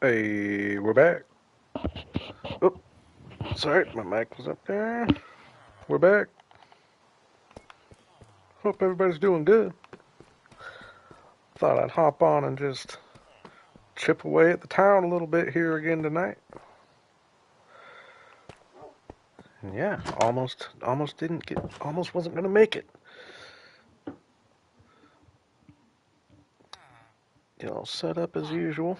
Hey, we're back. Oh, sorry, my mic was up there. We're back. Hope everybody's doing good. Thought I'd hop on and just chip away at the town a little bit here again tonight. And yeah, almost didn't get, almost wasn't gonna make it. Set up as usual.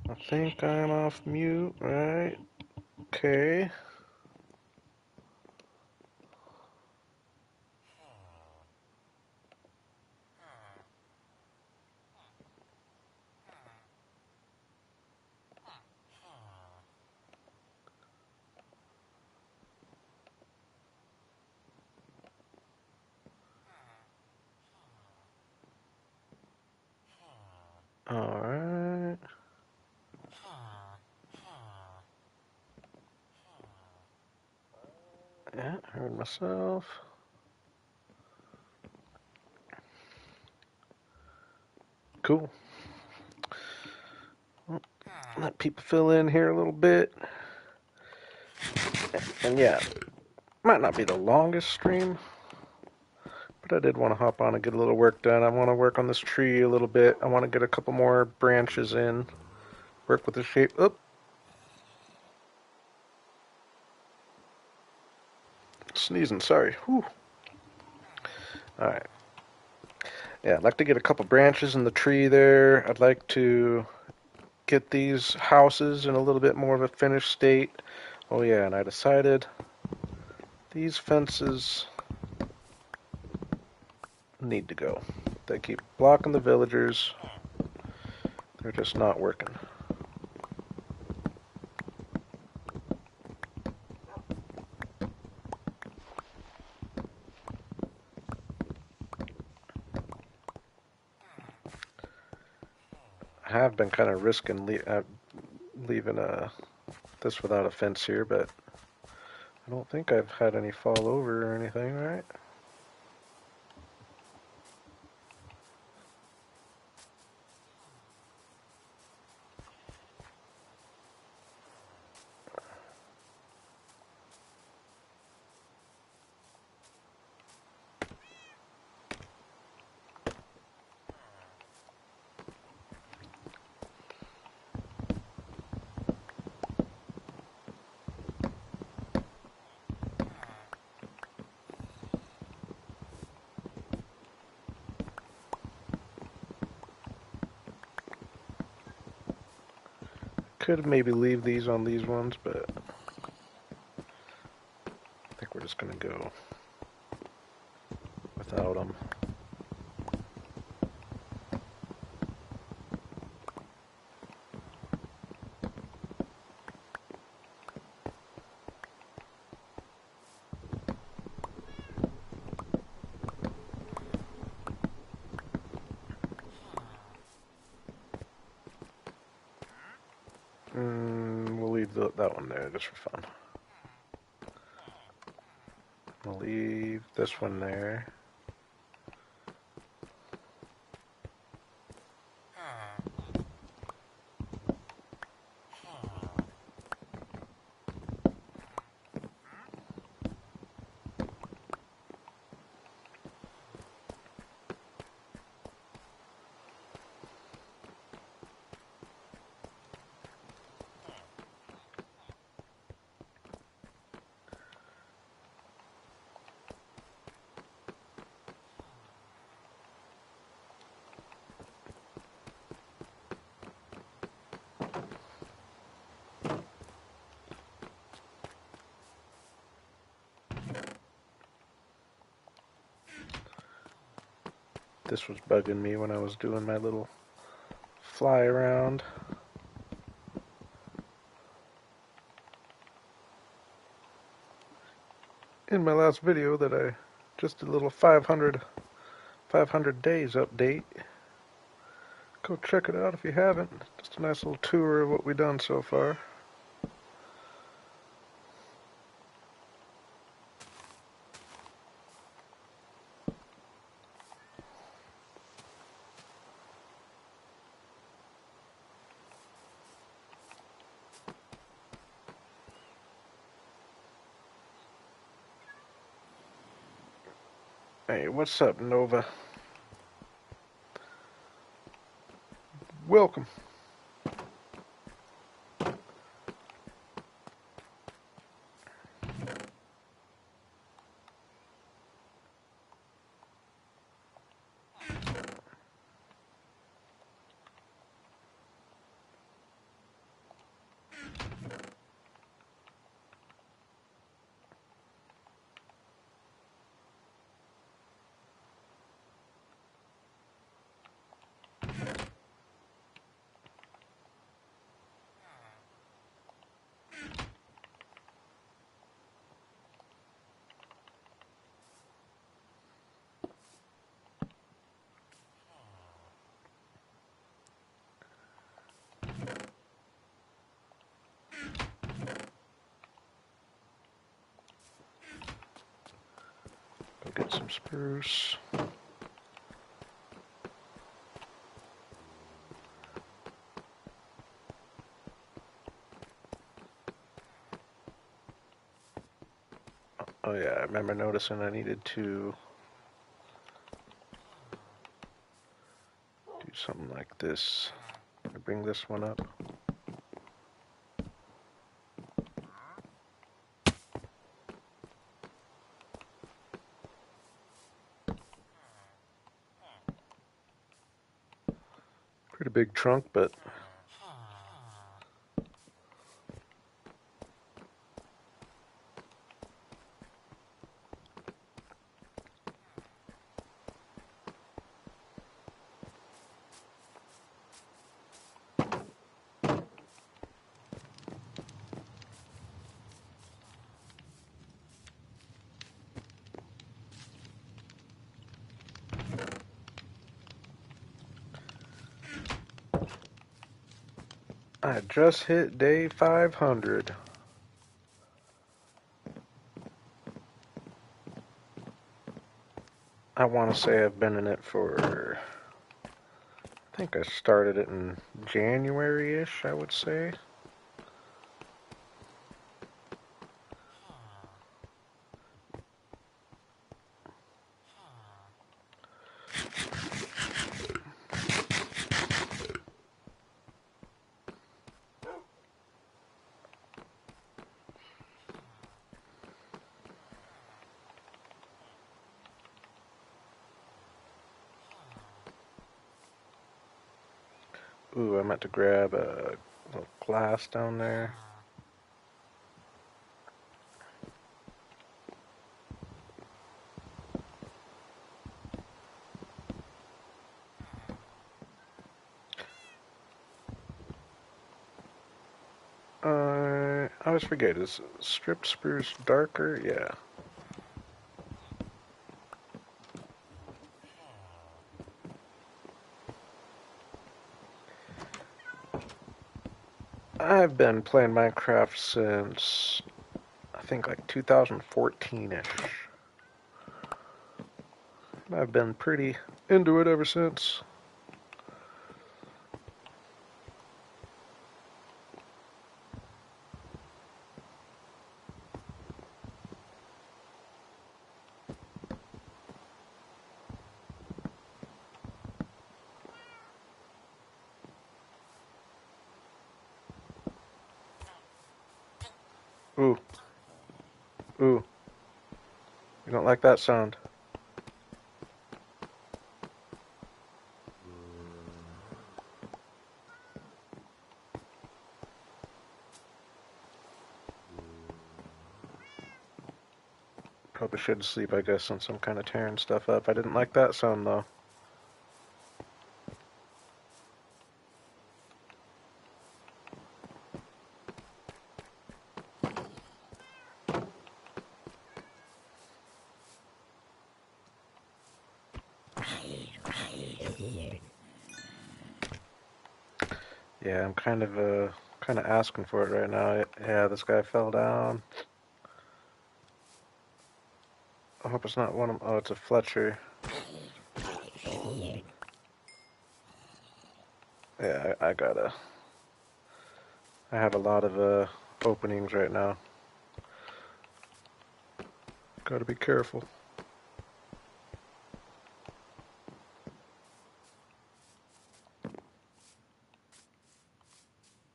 I think I'm off mute, right? Okay. All right. Yeah, heard myself. Cool. Well, let people fill in here a little bit. And yeah, might not be the longest stream, but I did want to hop on and get a little work done. I want to work on this tree a little bit. I want to get a couple more branches in. Work with the shape. Oop. Sneezing, sorry. Whew. Alright. Yeah, I'd like to get a couple branches in the tree there. I'd like to get these houses in a little bit more of a finished state. Oh yeah, and I decided these fences need to go. They keep blocking the villagers. They're just not working. I have been kind of risking leaving this without a fence here, but I don't think I've had any fall over or anything, right? Could maybe leave these on these ones, but I think we're just gonna go without them. We'll leave that one there just for fun. We'll leave this one there. This was bugging me when I was doing my little fly around. In my last video that I just did a little 500 days update. Go check it out if you haven't. Just a nice little tour of what we've done so far. Hey, what's up, Nova? Welcome. Go get some spruce. Oh yeah, I remember noticing I needed to do something like this. I bring this one up. Pretty big trunk, but I just hit day 500. I want to say I've been in it for, I think I started it in January-ish, I would say. Ooh, I meant to grab a little glass down there. I always forget, is stripped spruce darker? Yeah. I've been playing Minecraft since, I think like 2014-ish. I've been pretty into it ever since. Ooh, ooh, you don't like that sound? Probably should sleep, I guess, since I'm kind of tearing stuff up. I didn't like that sound though. Yeah, I'm kind of asking for it right now. Yeah, this guy fell down. I hope it's not one of. Oh, it's a Fletcher. Yeah, I gotta. I have a lot of openings right now. Gotta be careful.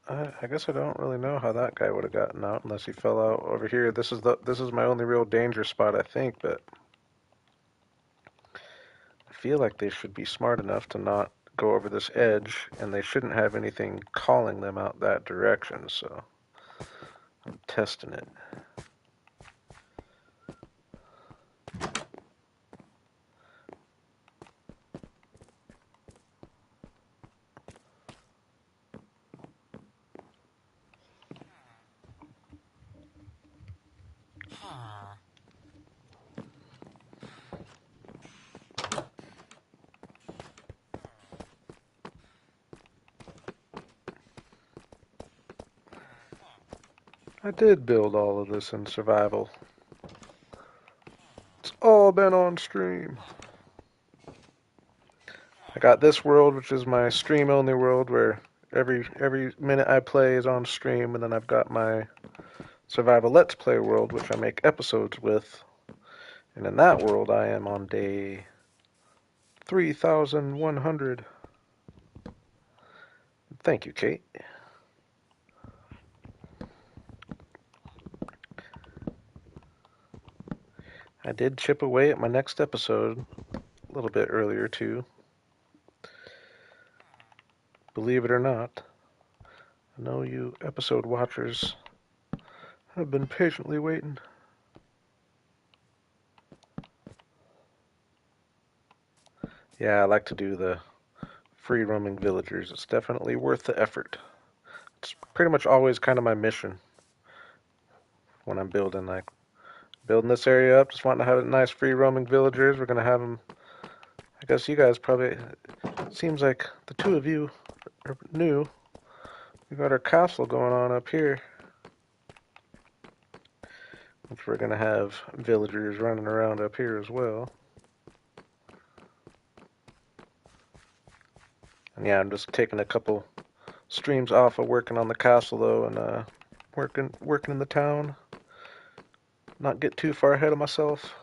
I guess I don't really know how that guy would have gotten out unless he fell out over here. This is my only real danger spot, I think, but I feel like they should be smart enough to not go over this edge, and they shouldn't have anything calling them out that direction, so I'm testing it. I did build all of this in survival. It's all been on stream. I got this world, which is my stream only world, where every minute I play is on stream, and then I've got my survival let's play world, which I make episodes with. And in that world, I am on day 3,100. Thank you, Kate. I did chip away at my next episode a little bit earlier, too. Believe it or not. I know you episode watchers have been patiently waiting. Yeah, I like to do the free roaming villagers. It's definitely worth the effort. It's pretty much always kind of my mission when I'm building, like building this area up. Just wanting to have nice free roaming villagers. We're gonna have them. I guess you guys probably. It seems like the two of you are new. We got our castle going on up here, which we're gonna have villagers running around up here as well. And yeah, I'm just taking a couple streams off of working on the castle though, and working in the town. Not get too far ahead of myself.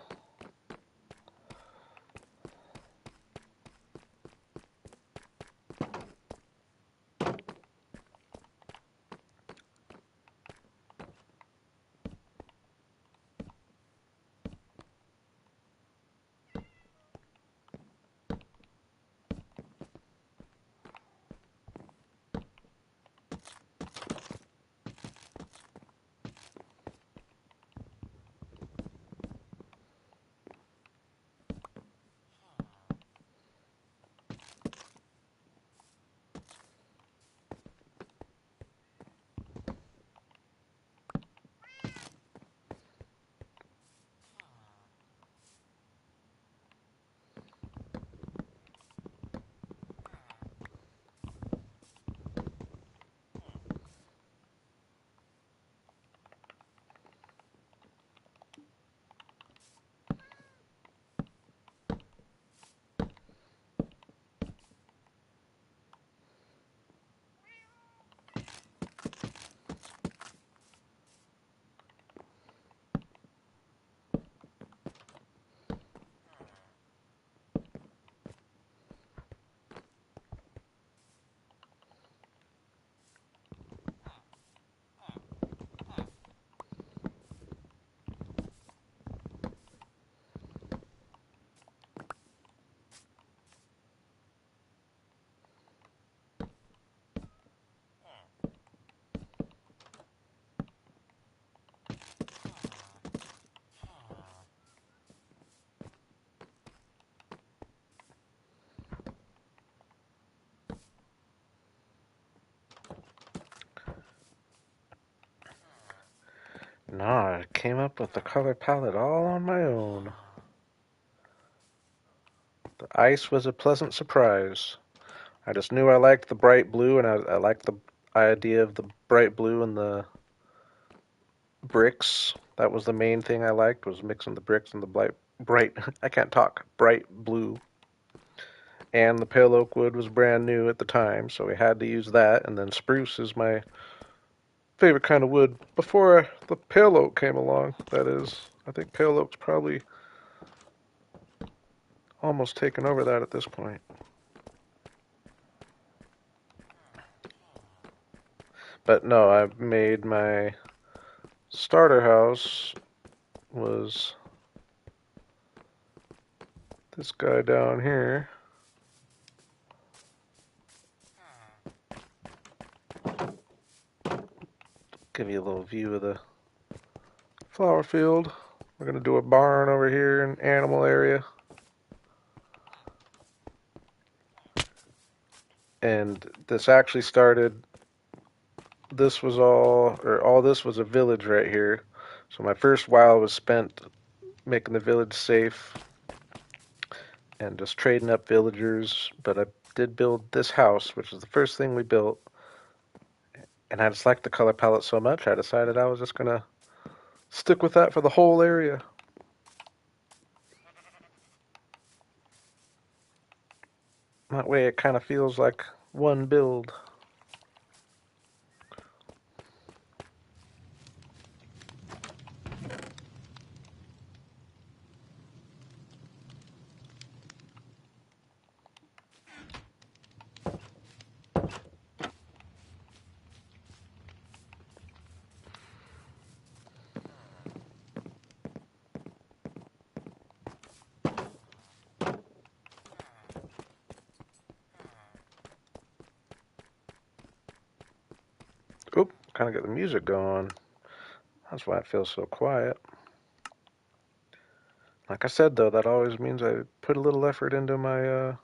Nah, I came up with the color palette all on my own. The ice was a pleasant surprise. I just knew I liked the bright blue, and I liked the idea of the bright blue and the bricks. That was the main thing I liked, was mixing the bricks and the bright I can't talk, bright blue. And the pale oak wood was brand new at the time, so we had to use that. And then spruce is my favorite kind of wood before the pale oak came along. That is, I think pale oak's probably almost taken over that at this point. But no, I made my starter house was this guy down here. Give you a little view of the flower field. We're gonna do a barn over here, an animal area. And this actually started, this was all, or all this was a village right here. So my first while was spent making the village safe and just trading up villagers. But I did build this house, which is the first thing we built. And I just liked the color palette so much, I decided I was just gonna stick with that for the whole area. That way it kind of feels like one build. Oop, kind of get the music going. That's why it feels so quiet. Like I said, though, that always means I put a little effort into my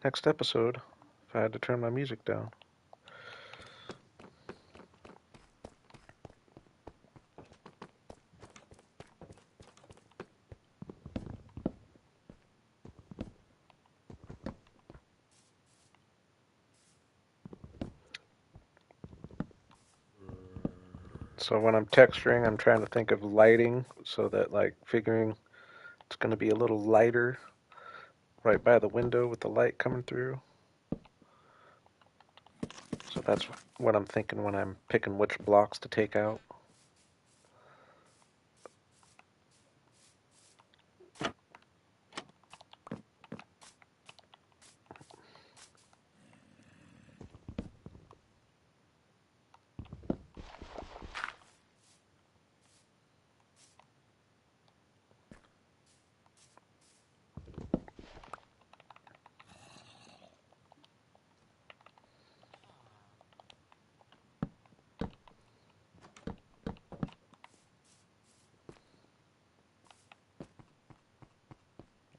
next episode if I had to turn my music down. So when I'm texturing, I'm trying to think of lighting so that, like, figuring it's going to be a little lighter right by the window with the light coming through. So that's what I'm thinking when I'm picking which blocks to take out.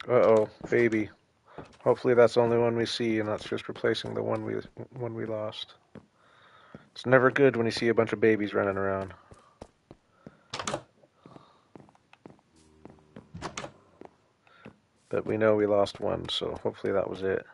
Uh-oh, baby. Hopefully that's the only one we see, and that's just replacing the one we lost. It's never good when you see a bunch of babies running around. But we know we lost one, so hopefully that was it.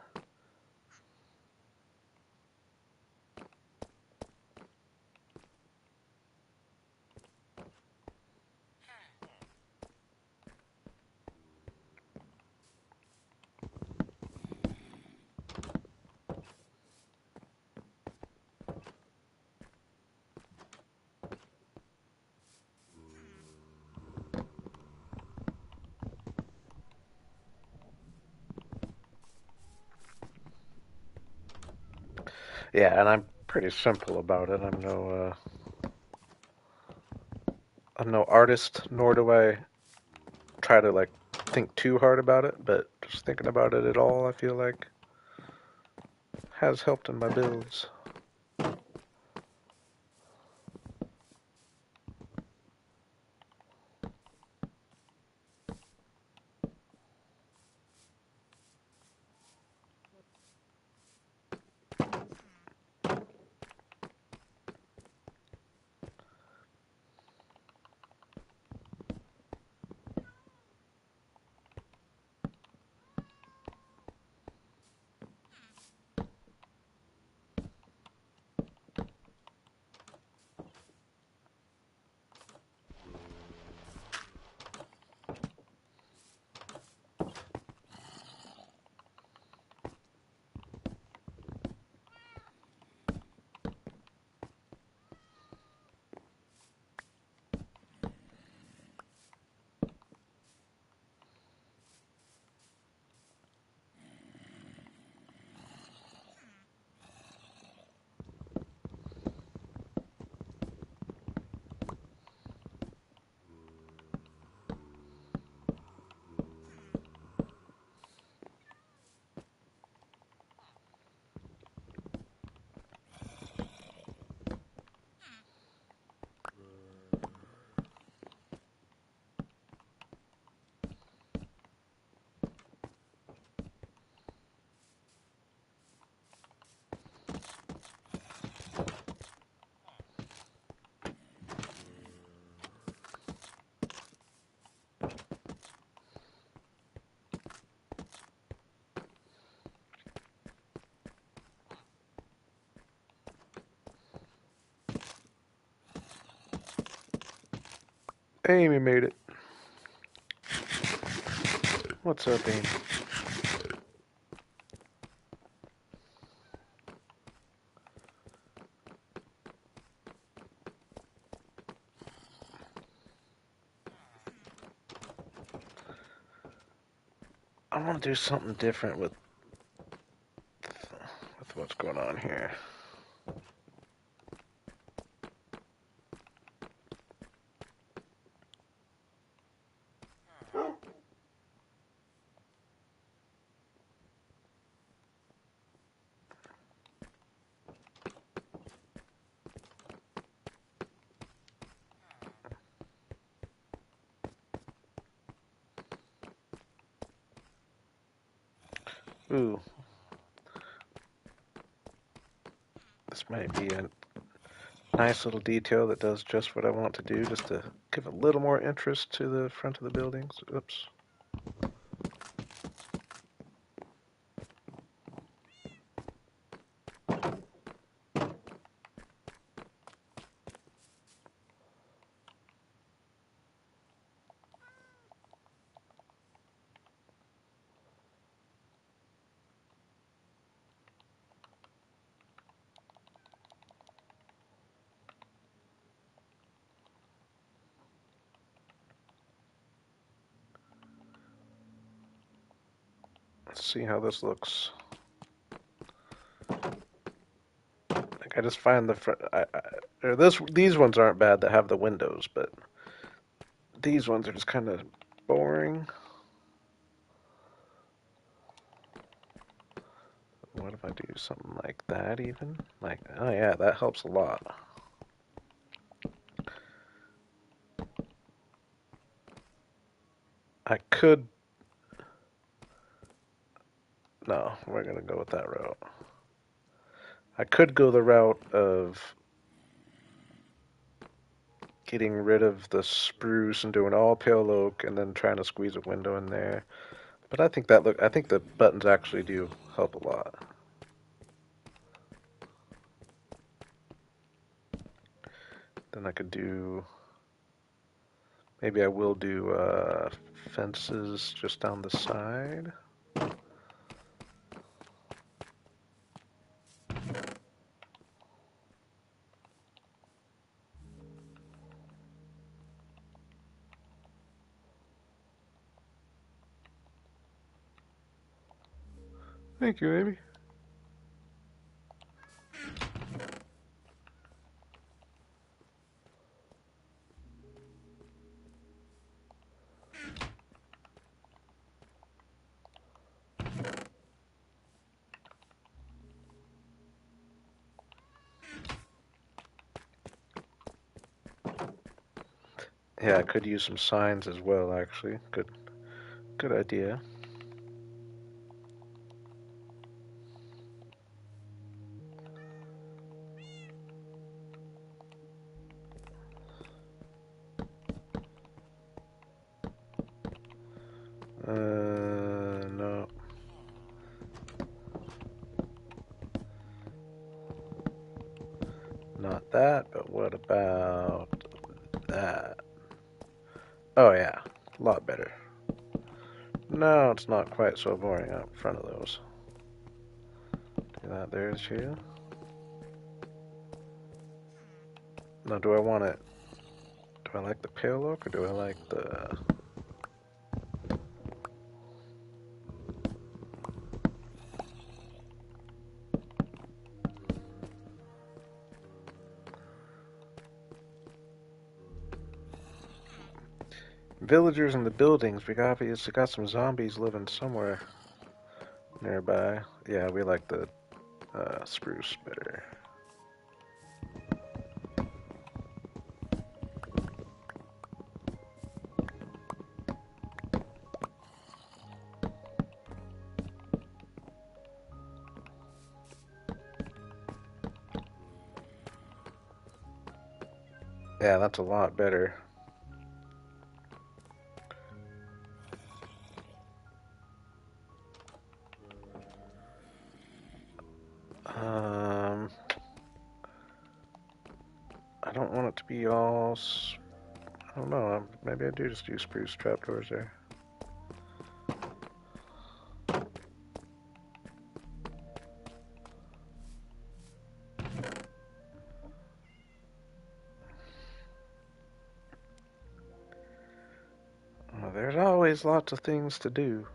Yeah, and I'm pretty simple about it. I'm no artist, nor do I try to like think too hard about it. But just thinking about it at all, I feel like has helped in my builds. Amy made it. What's up, Amy? I want to do something different with what's going on here. Ooh, this might be a nice little detail that does just what I want to do, just to give a little more interest to the front of the buildings. Oops. Let's see how this looks. Like I just find the front. Or these ones aren't bad that have the windows, but these ones are just kind of boring. What if I do something like that even? Like, oh yeah, that helps a lot. I could. No, we're gonna go with that route. I could go the route of getting rid of the spruce and doing all pale oak and then trying to squeeze a window in there. But I think the buttons actually do help a lot. Then I could do, maybe I will do fences just down the side. Thank you, Amy. Yeah, I could use some signs as well, actually. Good idea. No, not that, but what about that? Oh yeah, a lot better. No, it's not quite so boring out in front of those. Do that there too. Now, do I want it? Do I like the pale oak or do I like the? Villagers in the buildings. We obviously got some zombies living somewhere nearby. Yeah, we like the spruce better. Yeah, that's a lot better. I don't want it to be all. I don't know. Maybe I do just use spruce trapdoors there. There's always lots of things to do.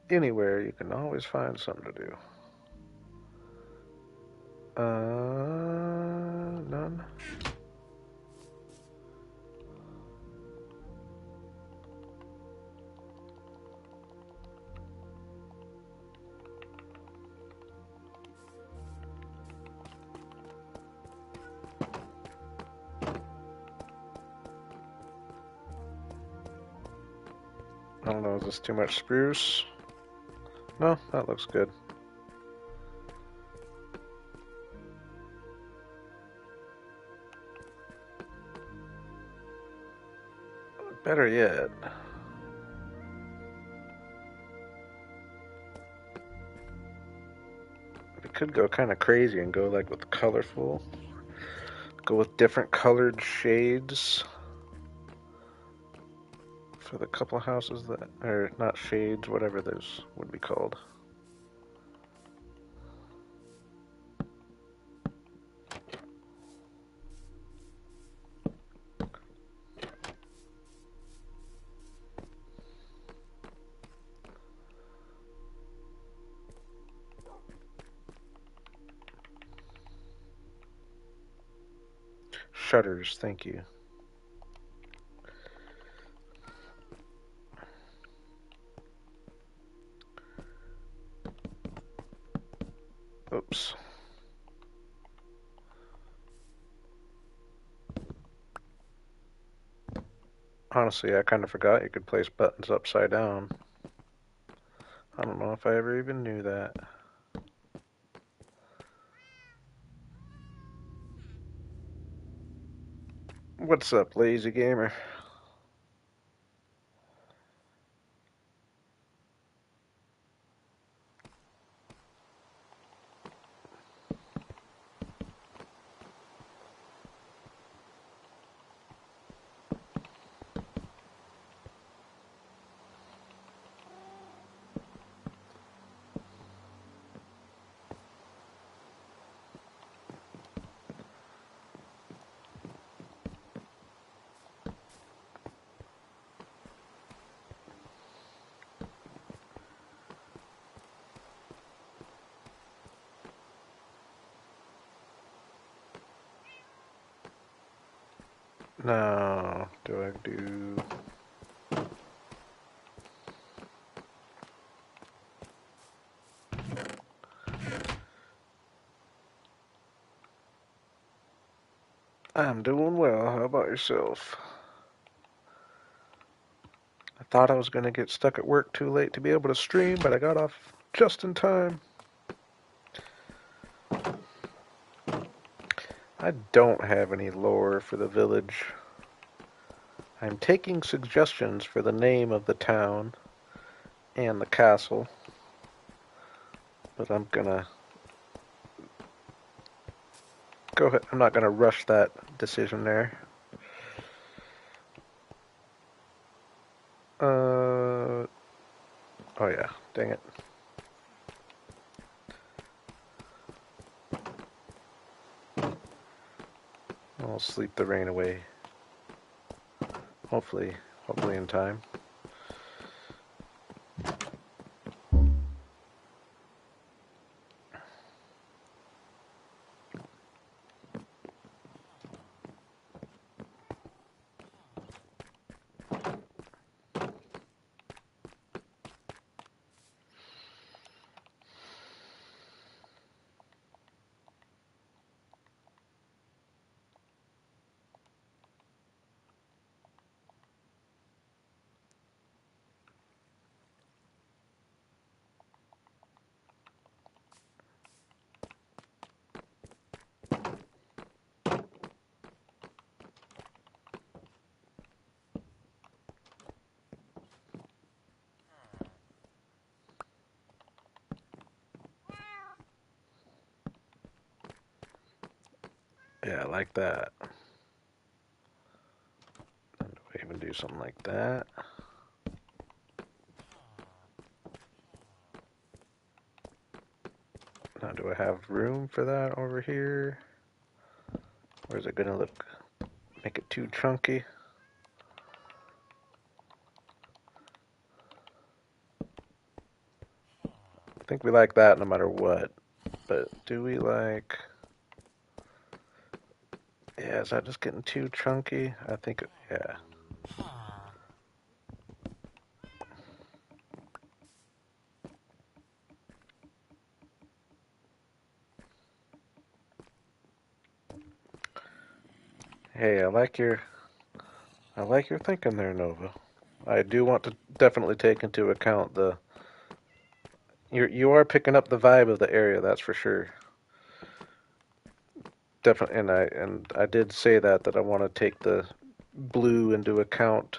Anywhere you can always find something to do. None. I don't know, is this too much spruce? No, that looks good. Better yet, we could go kind of crazy and go like with colorful. Go with different colored shades for the couple houses that are not shades, whatever those would be called. Shutters, thank you. Oops. Honestly, I kind of forgot you could place buttons upside down. I don't know if I ever even knew that. What's up, lazy gamer? Now, do I do... I'm doing well. How about yourself? I thought I was going to get stuck at work too late to be able to stream, but I got off just in time. I don't have any lore for the village. I'm taking suggestions for the name of the town and the castle, but I'm gonna go ahead. I'm not gonna rush that decision there. Oh yeah, dang it. I'll sleep the rain away. Hopefully in time. Yeah, like that. even do something like that. Now, do I have room for that over here? Or is it gonna make it too chunky? I think we like that no matter what. But do we like... Yeah, is that just getting too chunky? I think, yeah. Hey, I like your thinking there, Nova. I do want to definitely take into account the... You are picking up the vibe of the area, that's for sure. Definitely, and I did say that I want to take the blue into account,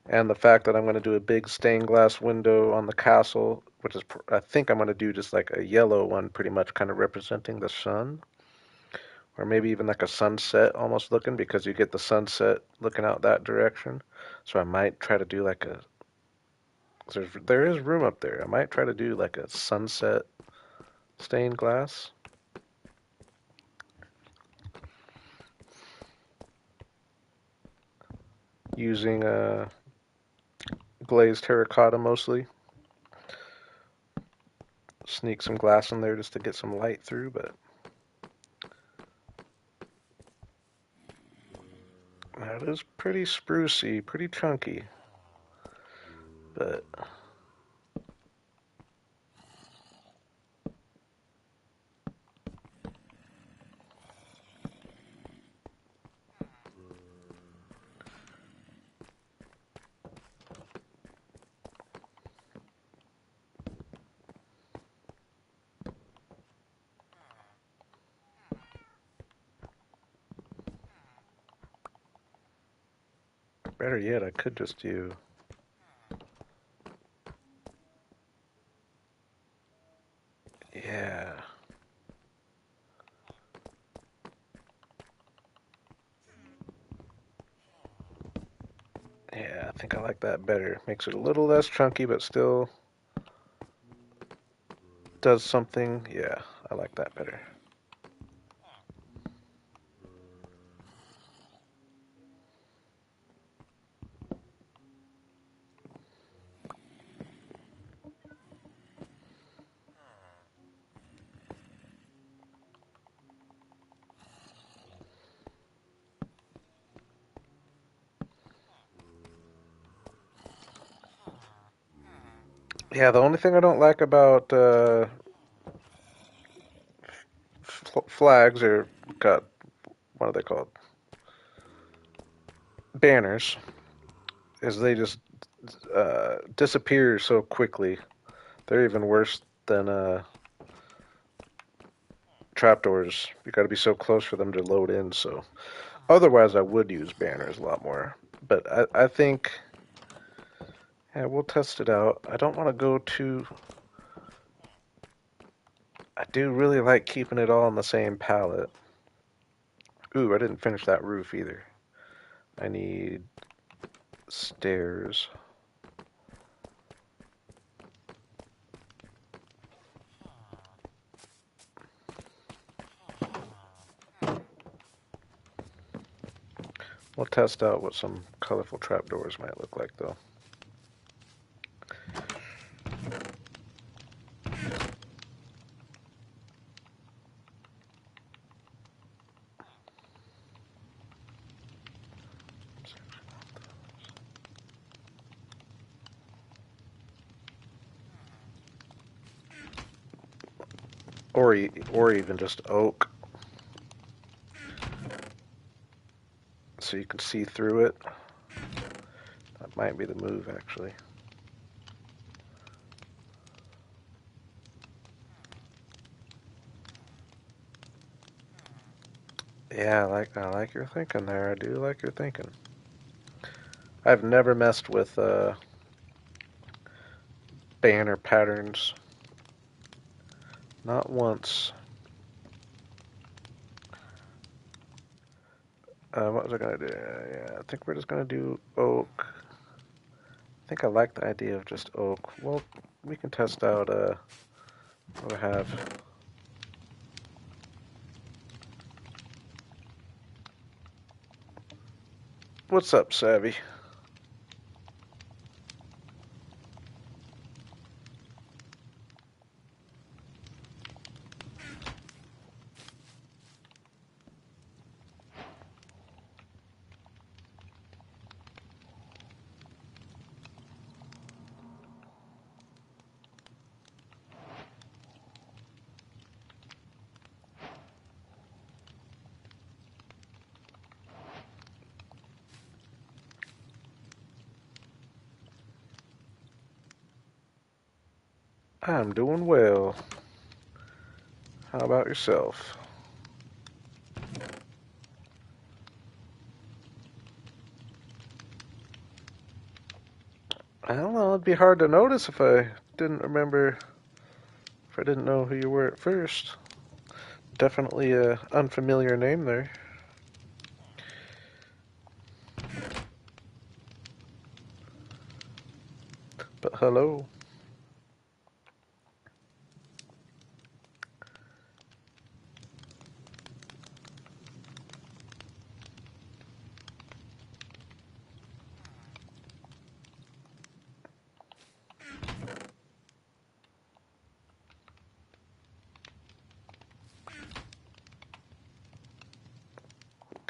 and the fact that I'm going to do a big stained glass window on the castle, which is I think I'm going to do just like a yellow one, pretty much kind of representing the sun, or maybe even like a sunset almost looking, because you get the sunset looking out that direction. So I might try to do like a there is room up there. I might try to do like a sunset stained glass using glazed terracotta mostly. Sneak some glass in there just to get some light through, but that is pretty sprucey, pretty chunky. But better yet, I could just do... Yeah. Yeah, I think I like that better. Makes it a little less chunky, but still does something. Yeah, I like that better. Yeah, the only thing I don't like about flags, or God, what are they called? Banners, is they just disappear so quickly. They're even worse than trapdoors. You got to be so close for them to load in. So otherwise, I would use banners a lot more. But I think, yeah, we'll test it out. I don't want to go too. I do really like keeping it all on the same palette. Ooh, I didn't finish that roof either. I need stairs. We'll test out what some colorful trapdoors might look like, though. Or even just oak, so you can see through it. That might be the move, actually. Yeah, I like your thinking there. I do like your thinking. I've never messed with banner patterns. Not once. What was I gonna do? Yeah, I think we're just gonna do oak. I think I like the idea of just oak. Well, we can test out what I have. What's up, Savvy? I'm doing well. How about yourself? I don't know. It'd be hard to notice if I didn't remember, if I didn't know who you were at first. Definitely a unfamiliar name there. But hello.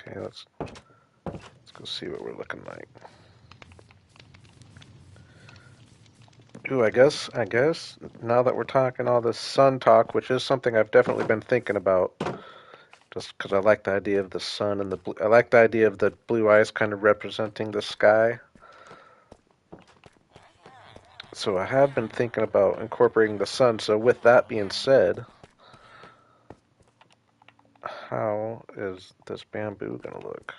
Okay, let's go see what we're looking like. Ooh, I guess now that we're talking all this sun talk, which is something I've definitely been thinking about, just because I like the idea of the sun and the blue. I like the idea of the blue eyes kind of representing the sky. So I have been thinking about incorporating the sun. So with that being said, how is this bamboo gonna look?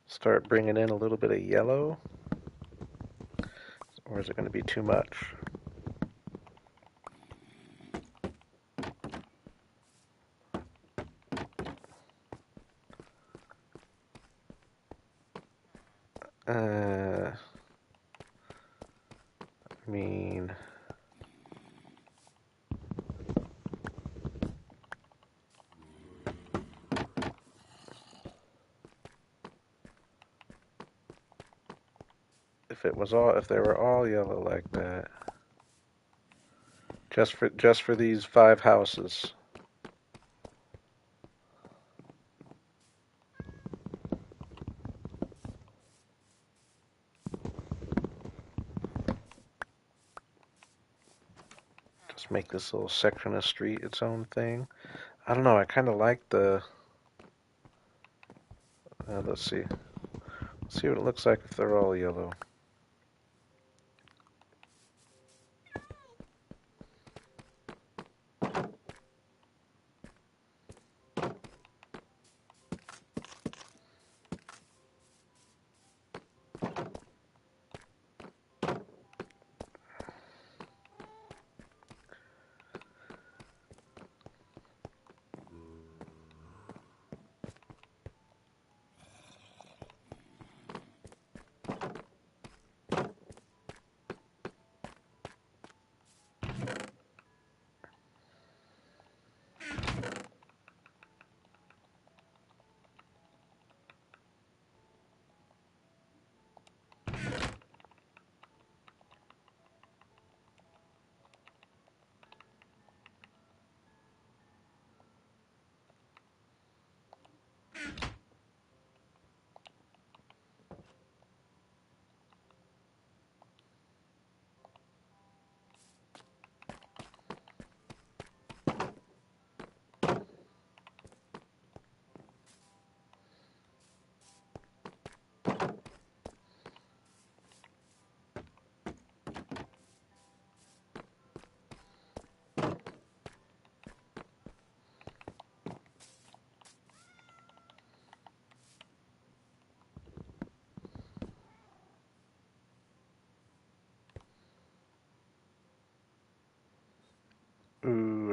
Start bringing in a little bit of yellow, or is it gonna be too much? I mean, if they were all yellow like that, just for these 5 houses. Just make this little section of street its own thing. I don't know. I kind of like the. Let's see. Let's see what it looks like if they're all yellow.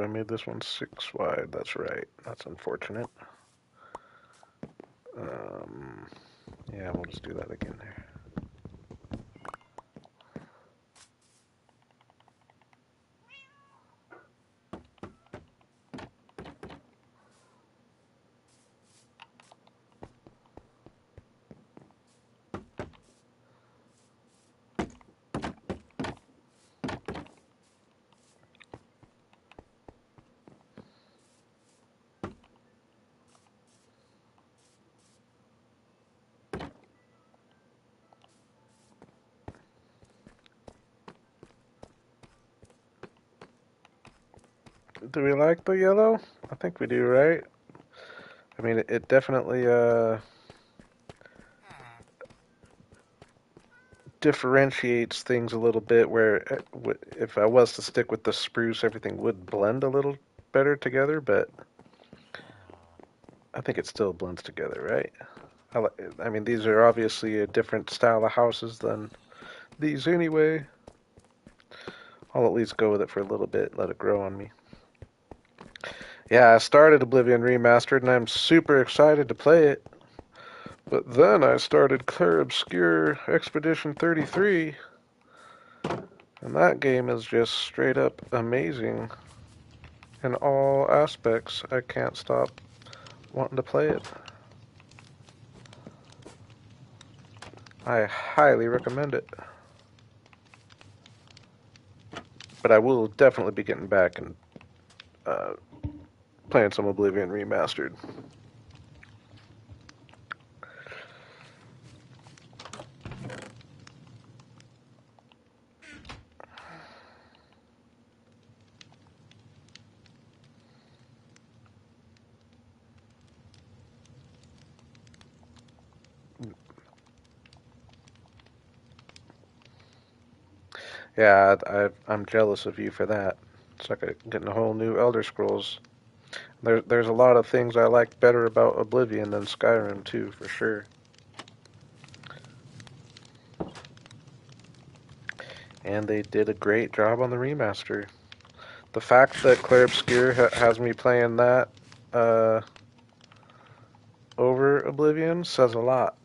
I made this one 6 wide. That's right. That's unfortunate. Um, yeah, we'll just do that again there. Do we like the yellow? I think we do, right? I mean, it definitely differentiates things a little bit. Where if I was to stick with the spruce, everything would blend a little better together. But I think it still blends together, right? I mean, these are obviously a different style of houses than these anyway. I'll at least go with it for a little bit, let it grow on me. Yeah, I started Oblivion Remastered, and I'm super excited to play it. But then I started Clair Obscur Expedition 33, and that game is just straight up amazing in all aspects. I can't stop wanting to play it. I highly recommend it. But I will definitely be getting back and uh, playing some Oblivion Remastered. Yeah, I'm jealous of you for that. It's like getting a whole new Elder Scrolls. There's a lot of things I like better about Oblivion than Skyrim too, for sure. And they did a great job on the remaster. The fact that Clair Obscur has me playing that uh, over Oblivion says a lot.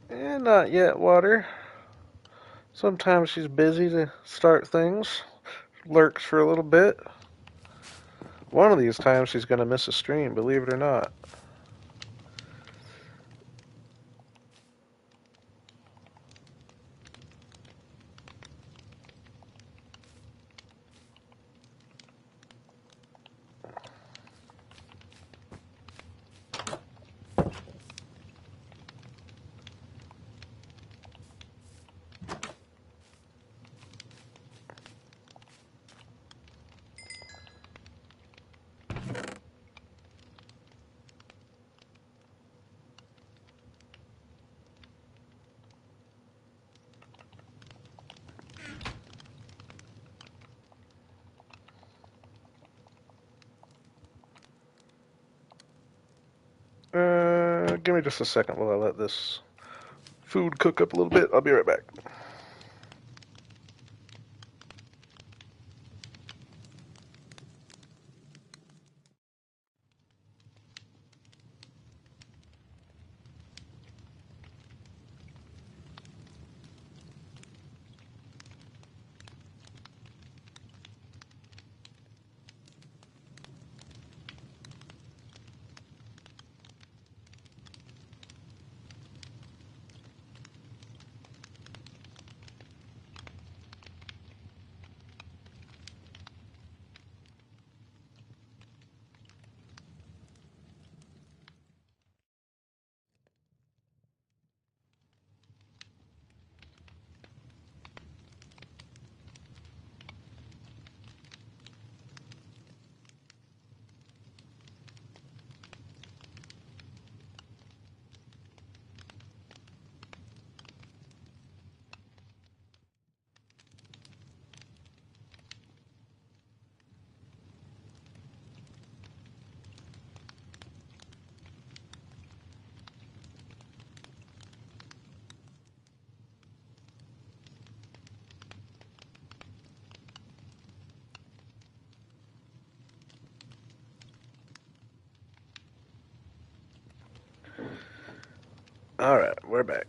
And not yet, Water. Sometimes she's busy to start things, lurks for a little bit. One of these times she's going to miss a stream, believe it or not. Give me just a second while I let this food cook up a little bit. I'll be right back. Alright, we're back.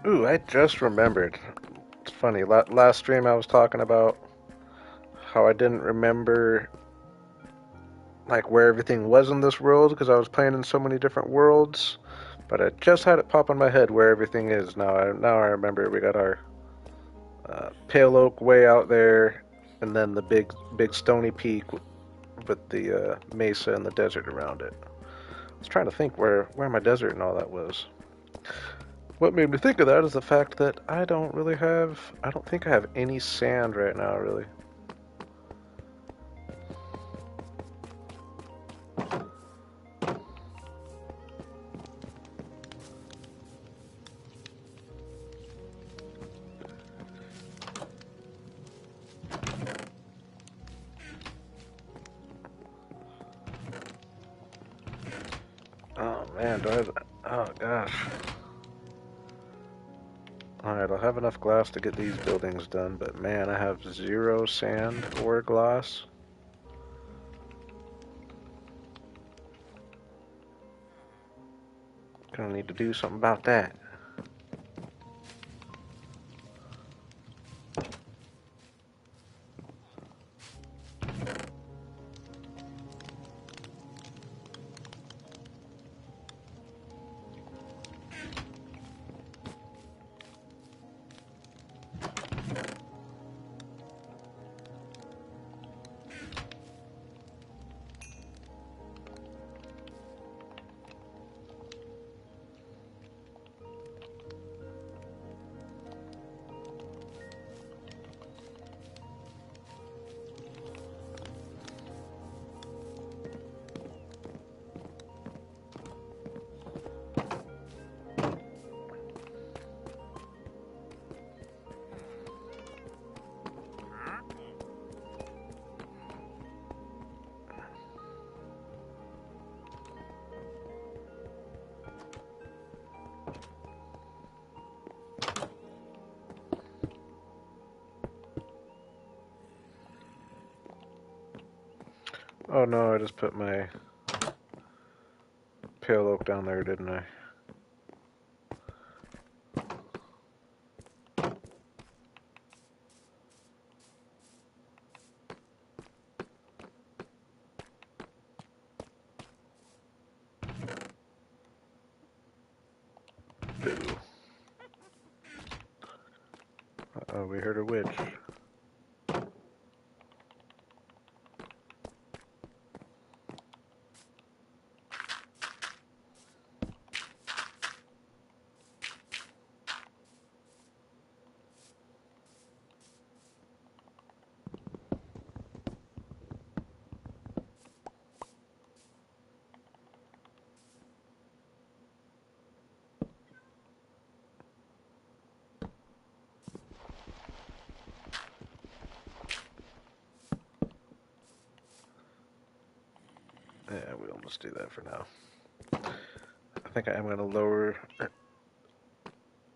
Ooh, I just remembered. It's funny. Last stream I was talking about how I didn't remember like where everything was in this world because I was playing in so many different worlds. But I just had it pop in my head where everything is now. Now I remember we got our Pale Oak way out there, and then the big stony peak with the mesa and the desert around it. I was trying to think where my desert and all that was. What made me think of that is the fact that I don't think I have any sand right now, really. Oh man, oh gosh. Alright, I'll have enough glass to get these buildings done, but man, I have 0 sand or glass. Gonna need to do something about that. Oh no, I just put my pale oak down there, didn't I? Boo. Uh-oh, we heard a witch. Yeah, we'll just do that for now. I think I am going to lower...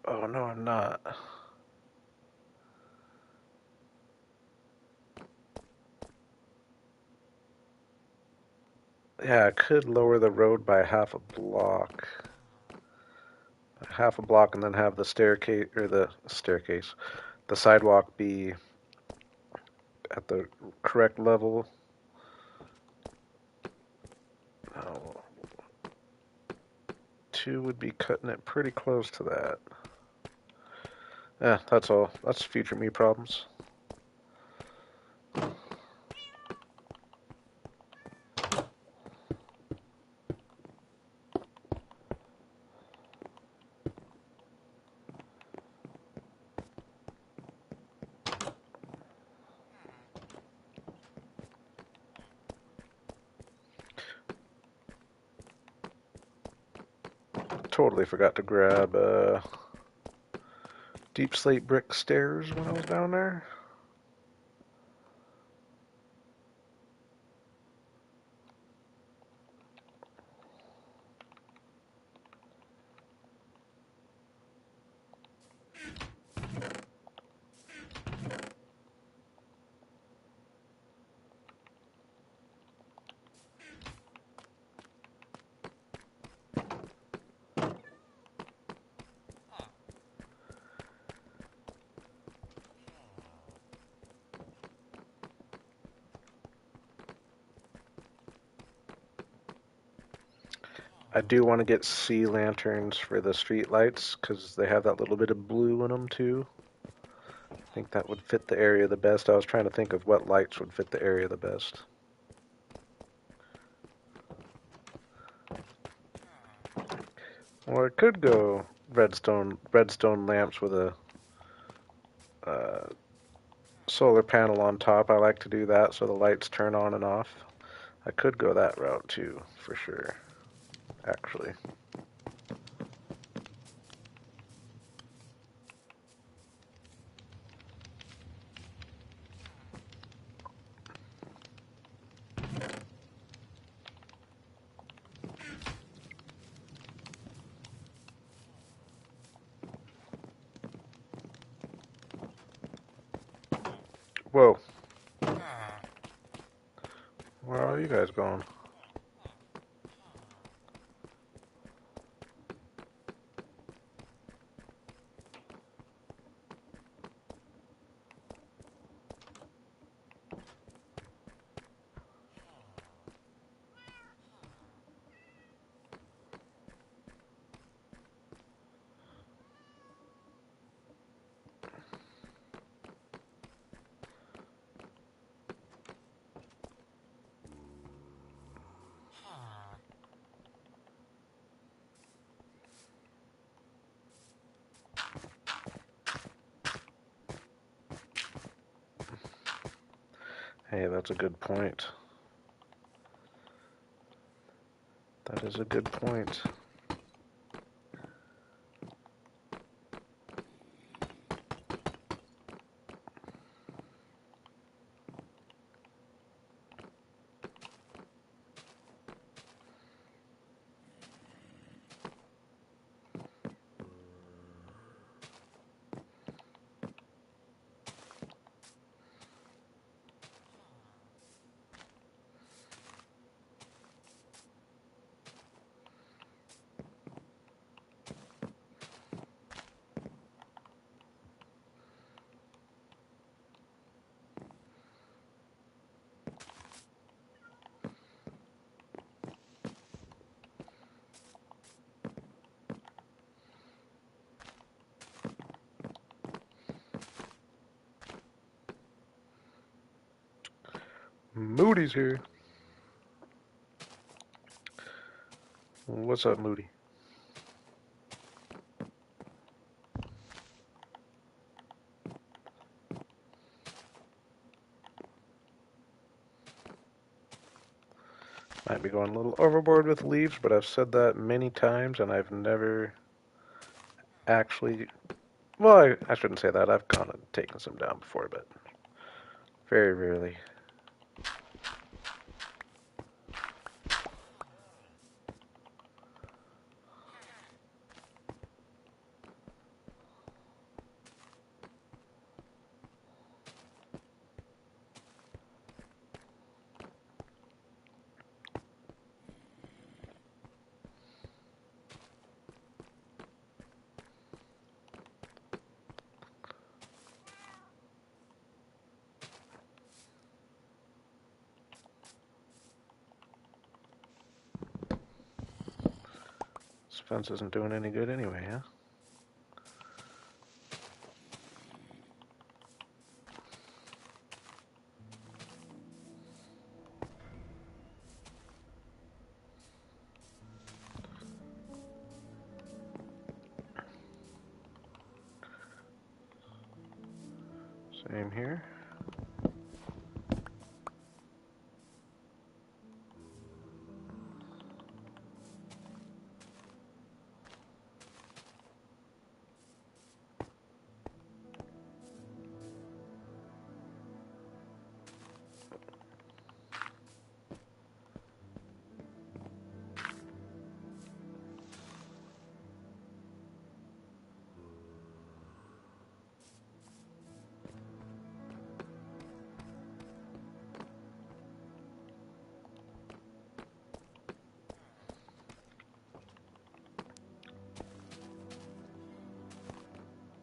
Oh, no, I'm not. Yeah, I could lower the road by half a block. Half a block and then have the staircase, or the staircase, the sidewalk be at the correct level. Oh, 2 would be cutting it pretty close to that. Yeah, that's all. That's future me problems. Totally forgot to grab deep slate brick stairs when I was down there. I do want to get sea lanterns for the street lights because they have that little bit of blue in them too. I think that would fit the area the best. I was trying to think of what lights would fit the area the best. Or it could go redstone lamps with a uh, solar panel on top. I like to do that so the lights turn on and off. I could go that route too, for sure, actually. Whoa, where are you guys going? Hey, that's a good point. That is a good point. Moody's here. What's up, Moody? Might be going a little overboard with leaves, but I've said that many times and I've never actually. Well, I shouldn't say that. I've kind of taken some down before, but very rarely. This fence isn't doing any good anyway, huh? Same here.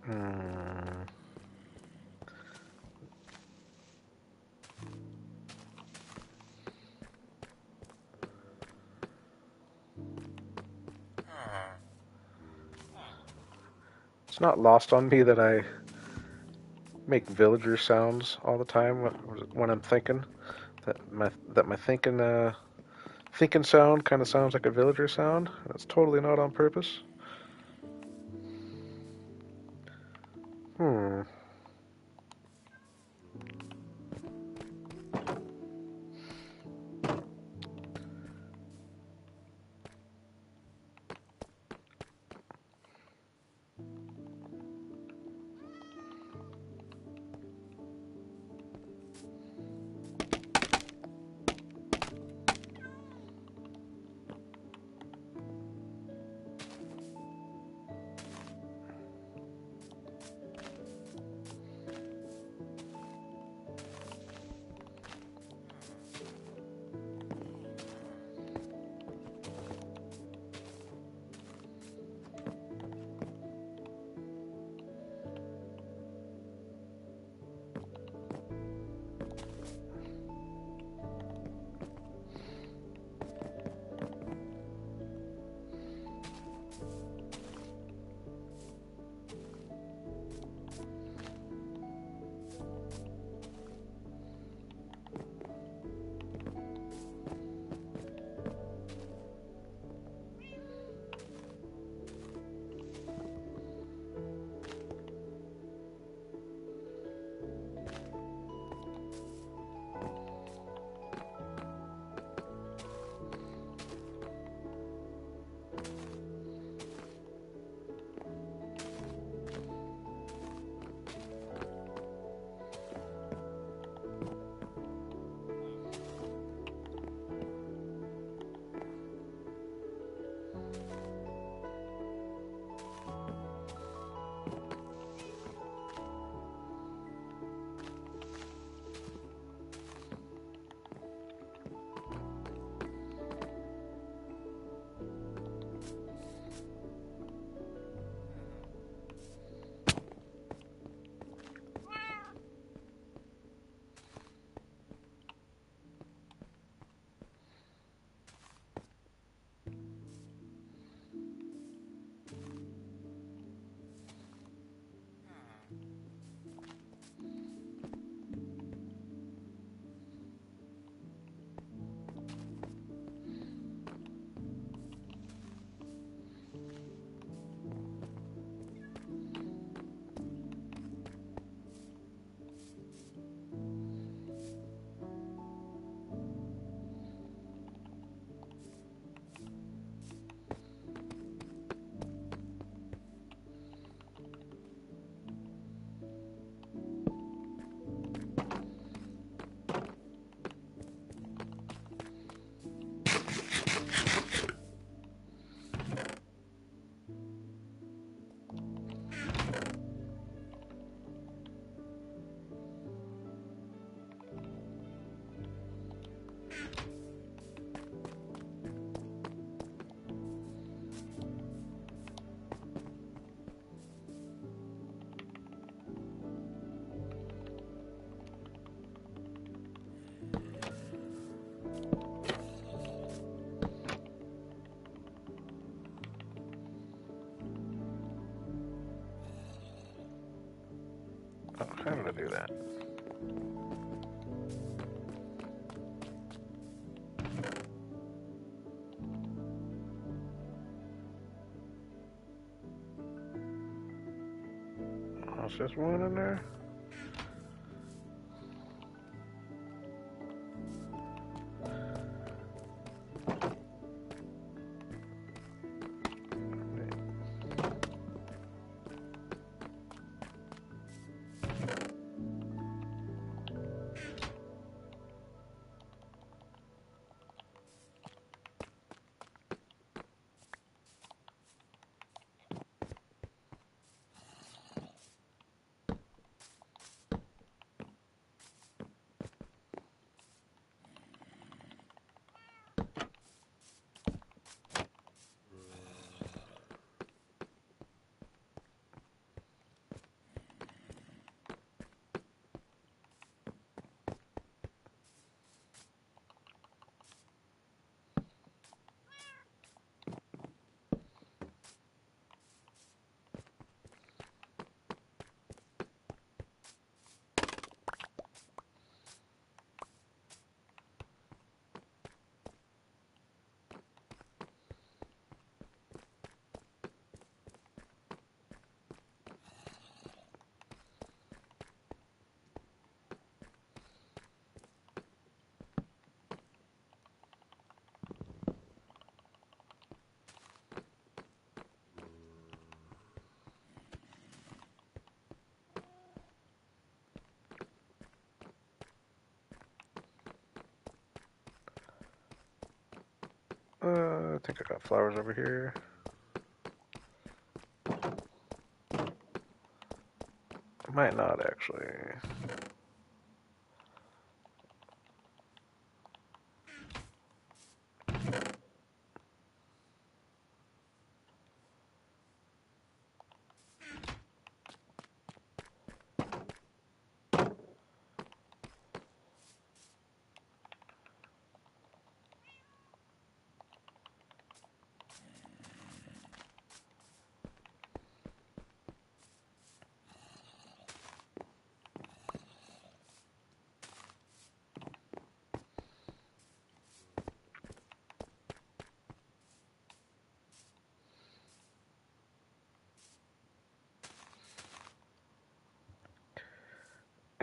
Hmm. It's not lost on me that I make villager sounds all the time when I'm thinking. That my thinking sound kind of sounds like a villager sound. That's totally not on purpose. Hmm. How did I do that? Oh, it's just one in there? I think I got flowers over here. Might not actually.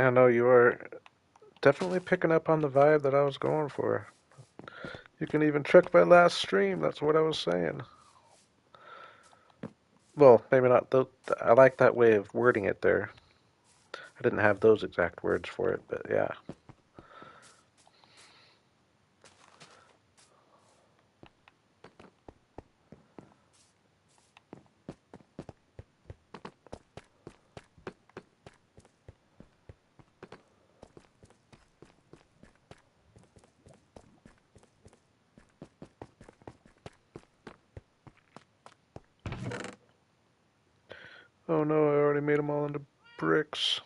I know you are definitely picking up on the vibe that I was going for. You can even check my last stream. That's what I was saying. Well, maybe not. I like that way of wording it there. I didn't have those exact words for it, but yeah. Oh no, I already made them all into bricks.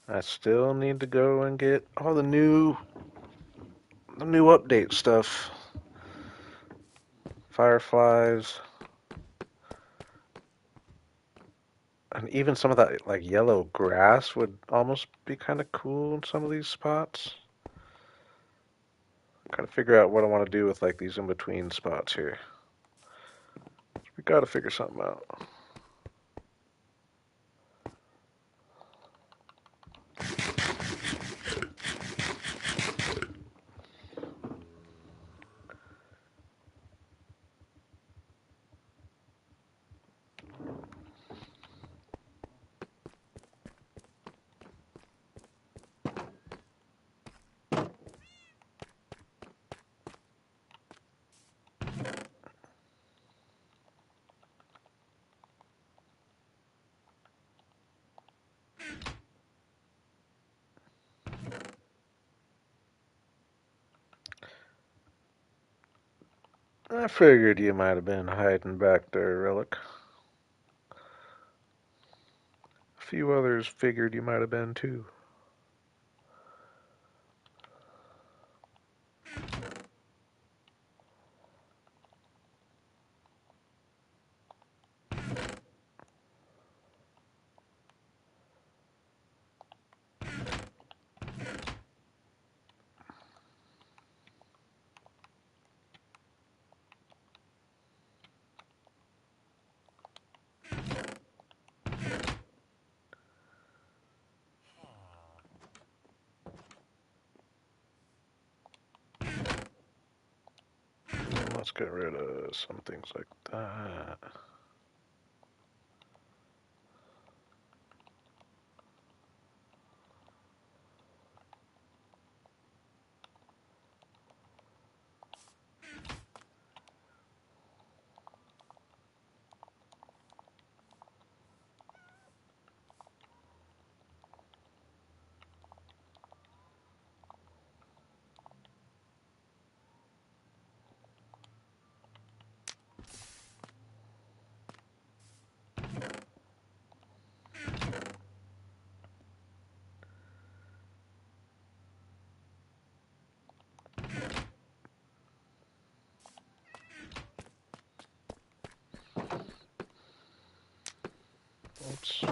I still need to go and get all the new new update stuff. Fireflies. And even some of that like yellow grass would almost be kind of cool in some of these spots. Gotta figure out what I want to do with like these in between spots here. We gotta figure something out. I figured you might have been hiding back there, Relic. A few others figured you might have been too. Let's get rid of some things like that. Oops.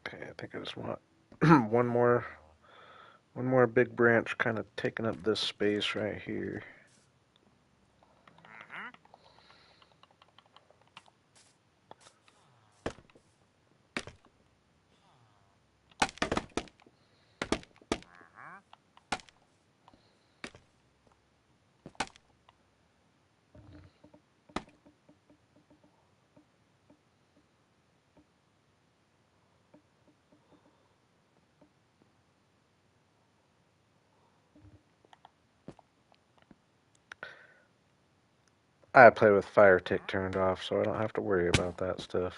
Okay, I think I just want one more big branch kind of taking up this space right here. I play with fire tick turned off, so I don't have to worry about that stuff.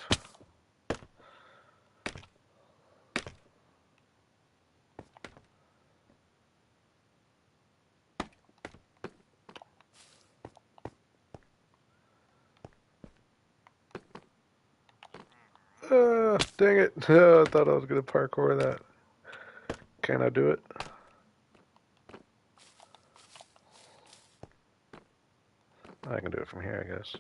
Dang it. I thought I was going to parkour that. Can I do it? I can do it from here, I guess.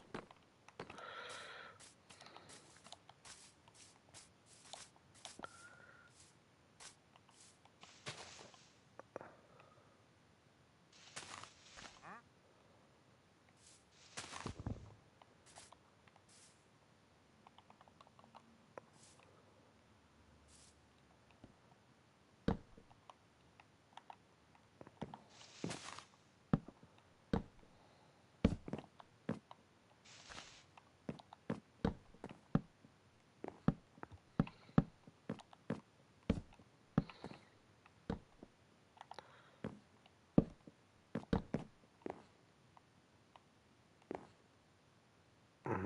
Mm,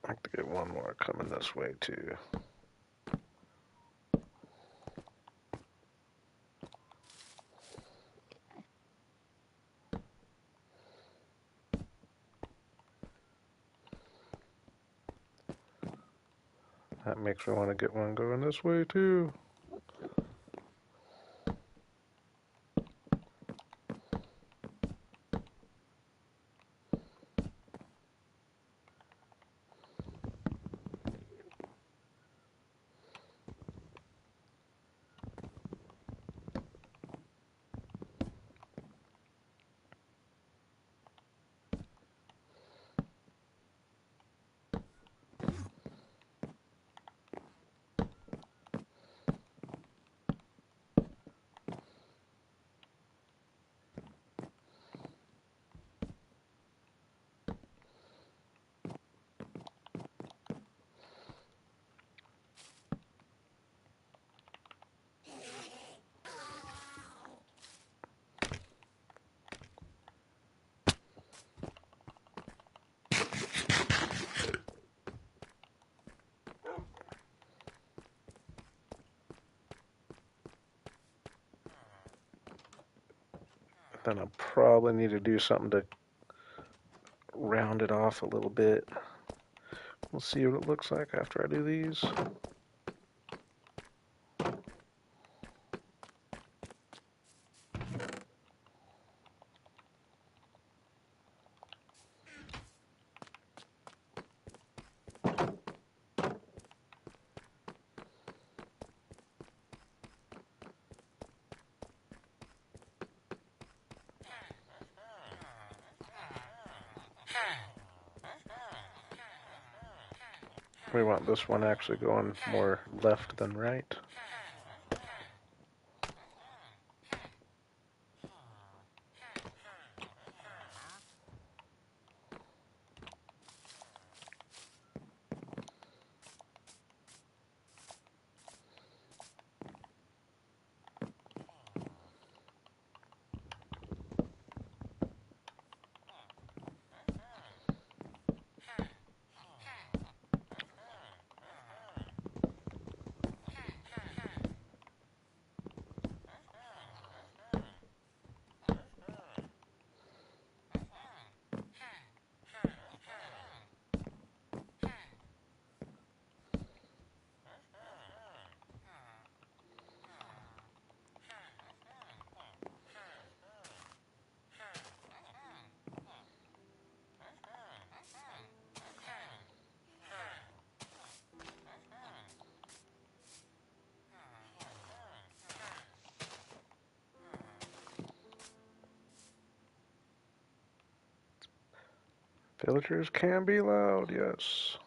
I have to get one more coming this way, too. That makes me want to get one going this way, too. Then I'll probably need to do something to round it off a little bit. We'll see what it looks like after I do these. We want this one actually going more left than right. Villagers can be loud, yes.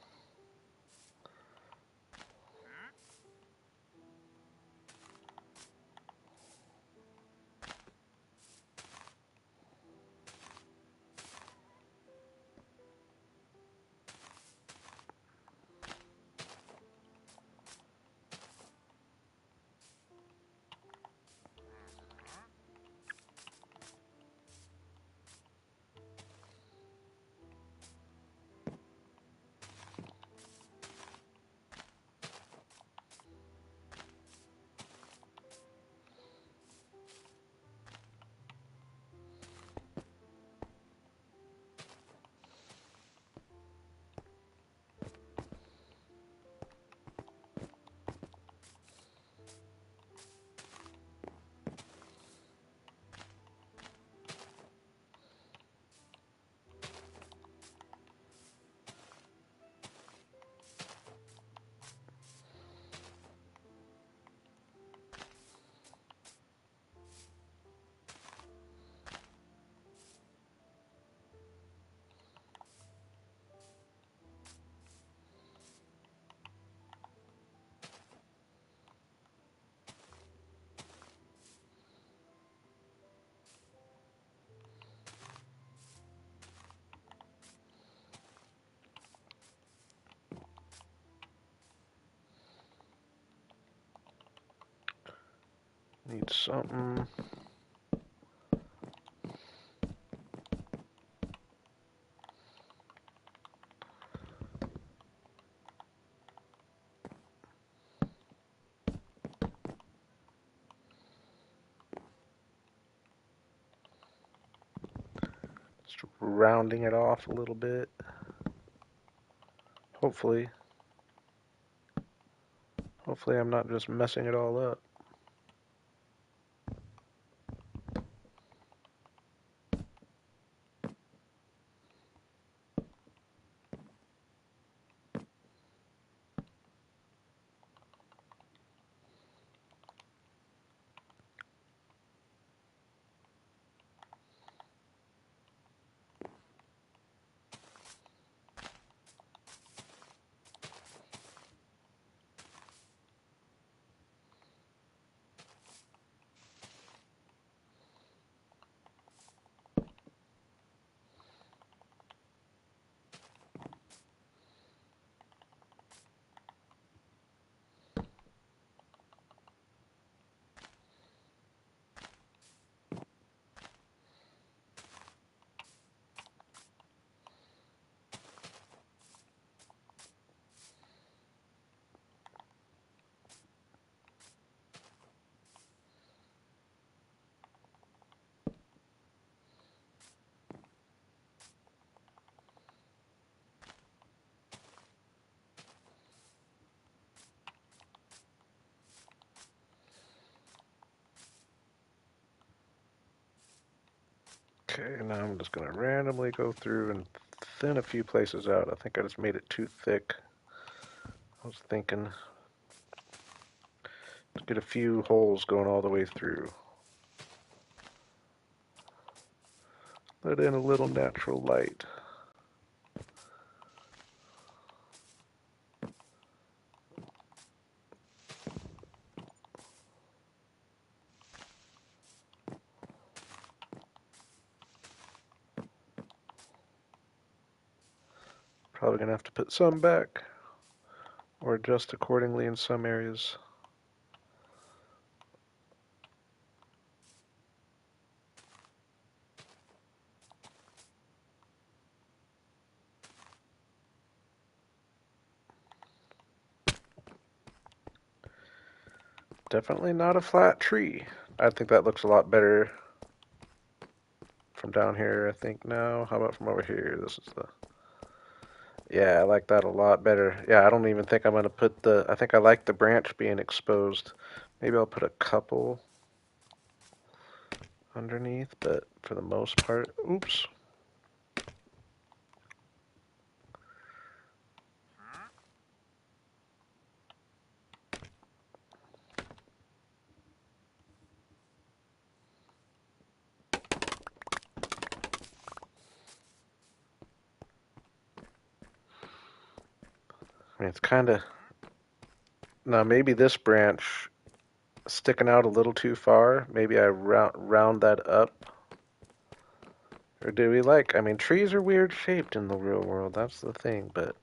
Need something. Just rounding it off a little bit. Hopefully. Hopefully I'm not just messing it all up. Okay, now I'm just going to randomly go through and thin a few places out. I think I just made it too thick. I was thinking to get a few holes going all the way through. Let in a little natural light. Probably going to have to put some back or adjust accordingly in some areas. Definitely not a flat tree. I think that looks a lot better from down here, I think now. How about from over here? This is the... Yeah, I like that a lot better. Yeah, I don't even think I'm going to put the... I think I like the branch being exposed. Maybe I'll put a couple underneath, but for the most part... Oops. I mean, it's kind of... Now, maybe this branch sticking out a little too far. Maybe I round that up. Or do we like... I mean, trees are weird shaped in the real world. That's the thing, but...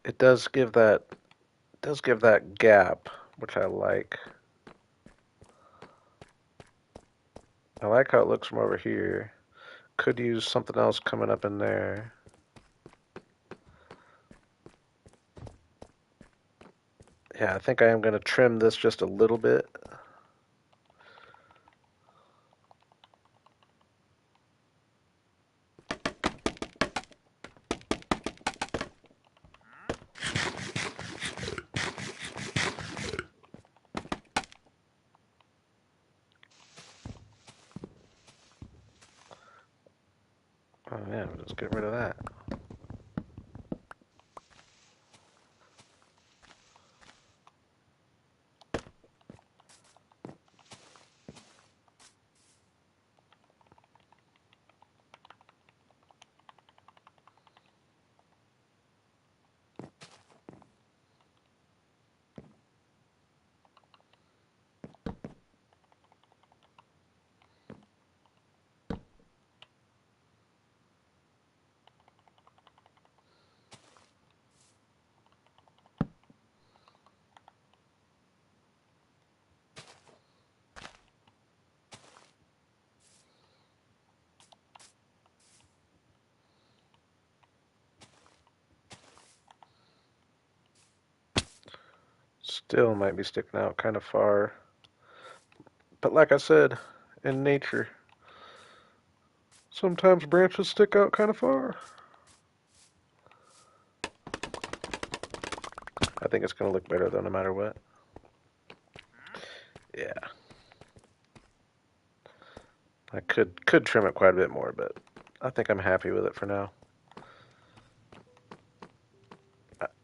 It does give that gap, which I like. I like how it looks from over here. Could use something else coming up in there. Yeah, I think I am going to trim this just a little bit. Oh yeah, we'll just get rid of that. Still might be sticking out kind of far. But like I said, in nature, sometimes branches stick out kind of far. I think it's going to look better though, no matter what. Yeah. I could trim it quite a bit more, but I think I'm happy with it for now.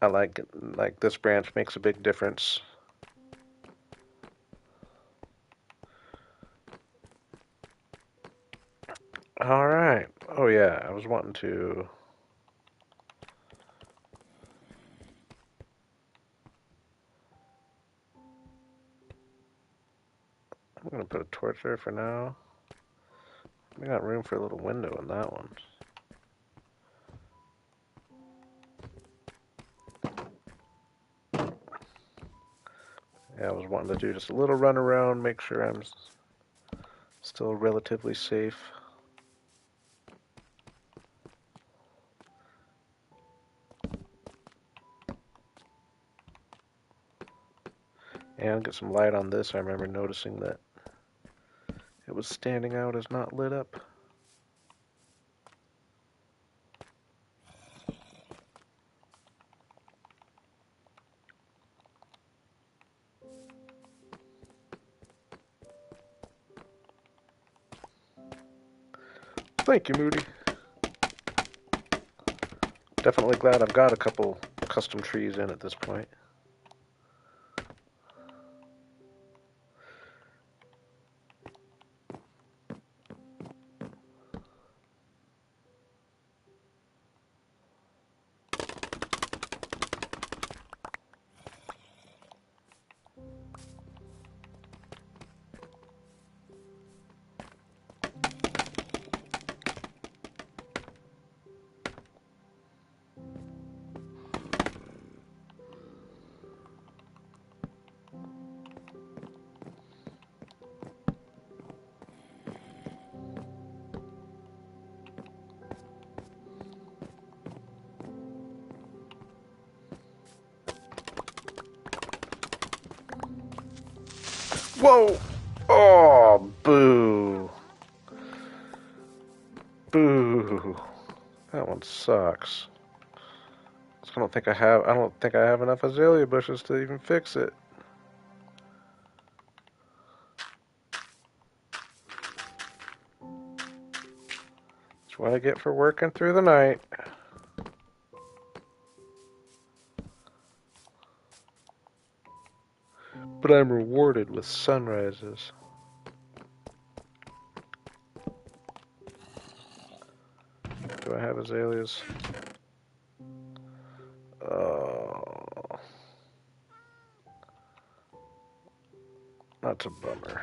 I like it. Like this branch makes a big difference. All right. Oh yeah, I was wanting to. I'm gonna put a torch there for now. We got room for a little window in that one. Yeah, I was wanting to do just a little run around, make sure I'm still relatively safe. And get some light on this. I remember noticing that it was standing out as not lit up. Thank you, Moody. Definitely glad I've got a couple custom trees in at this point. Whoa! Oh, boo. Boo. That one sucks. I don't think I have enough azalea bushes to even fix it. That's what I get for working through the night. But I'm rewarded with sunrises. Do I have azaleas? Oh, that's a bummer.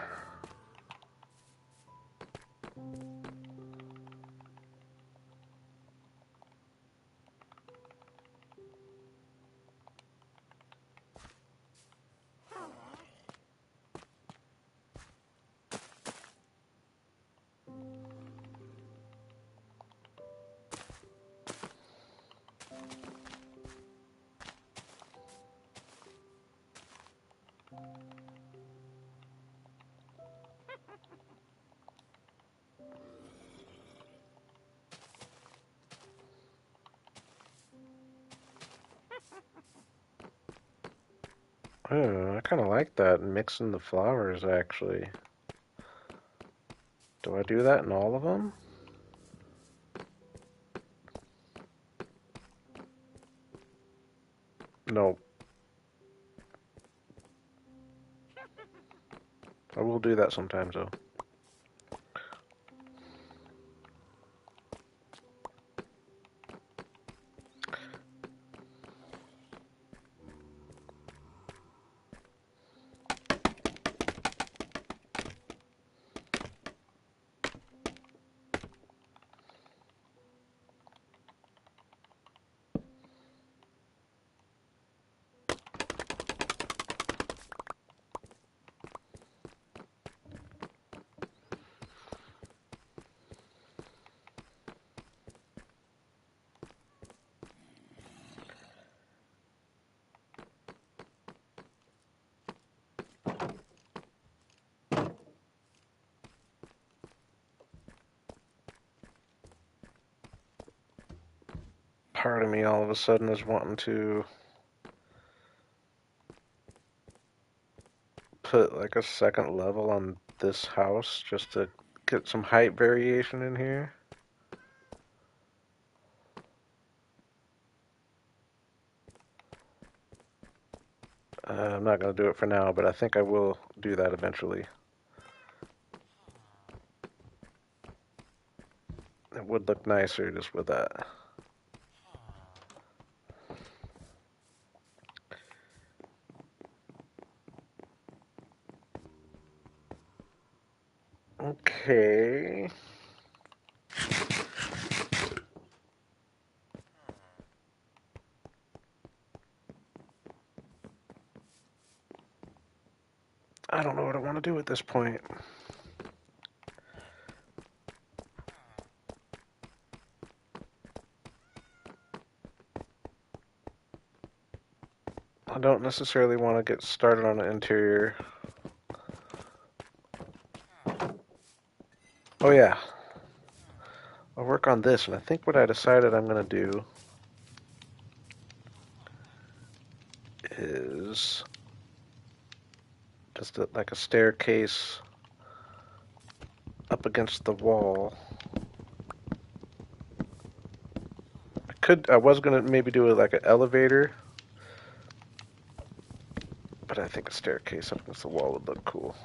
Oh, I kind of like that, mixing the flowers, actually. Do I do that in all of them? No. I will do that sometimes, though. part of me all of a sudden is wanting to put like a second level on this house just to get some height variation in here. I'm not going to do it for now, but I think I will do that eventually. It would look nicer just with that. Okay. I don't know what I want to do at this point. I don't necessarily want to get started on the interior. Oh yeah, I'll work on this, and I think what I decided I'm going to do is just like a staircase up against the wall. I was gonna maybe do it like an elevator, but I think a staircase up against the wall would look cool.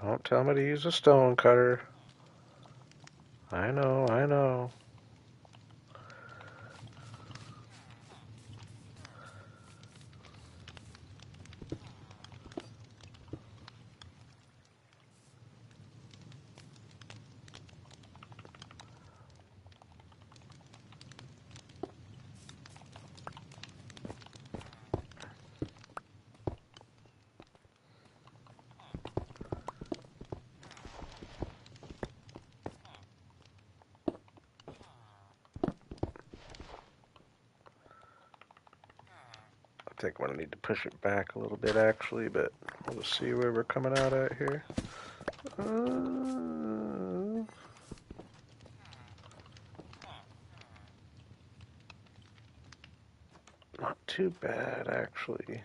Don't tell me to use a stone cutter. I know, I know. I think I'm gonna need to push it back a little bit actually, but we'll just see where we're coming out at here. Not too bad actually.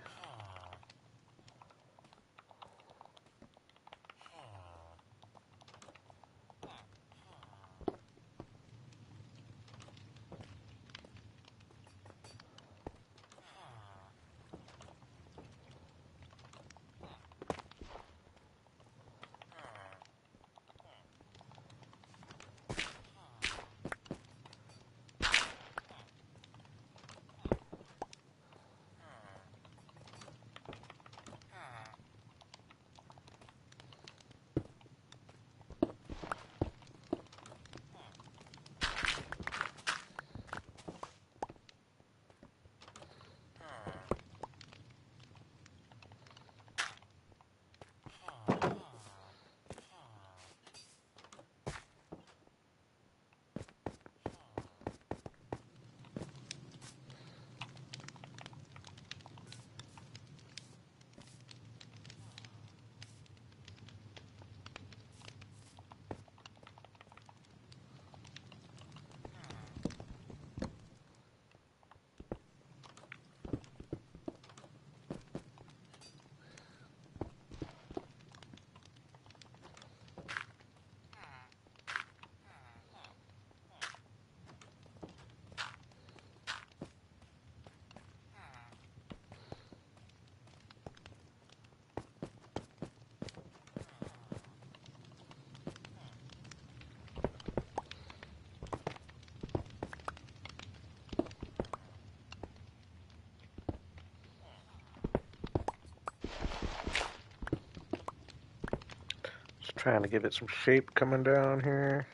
Trying to give it some shape coming down here.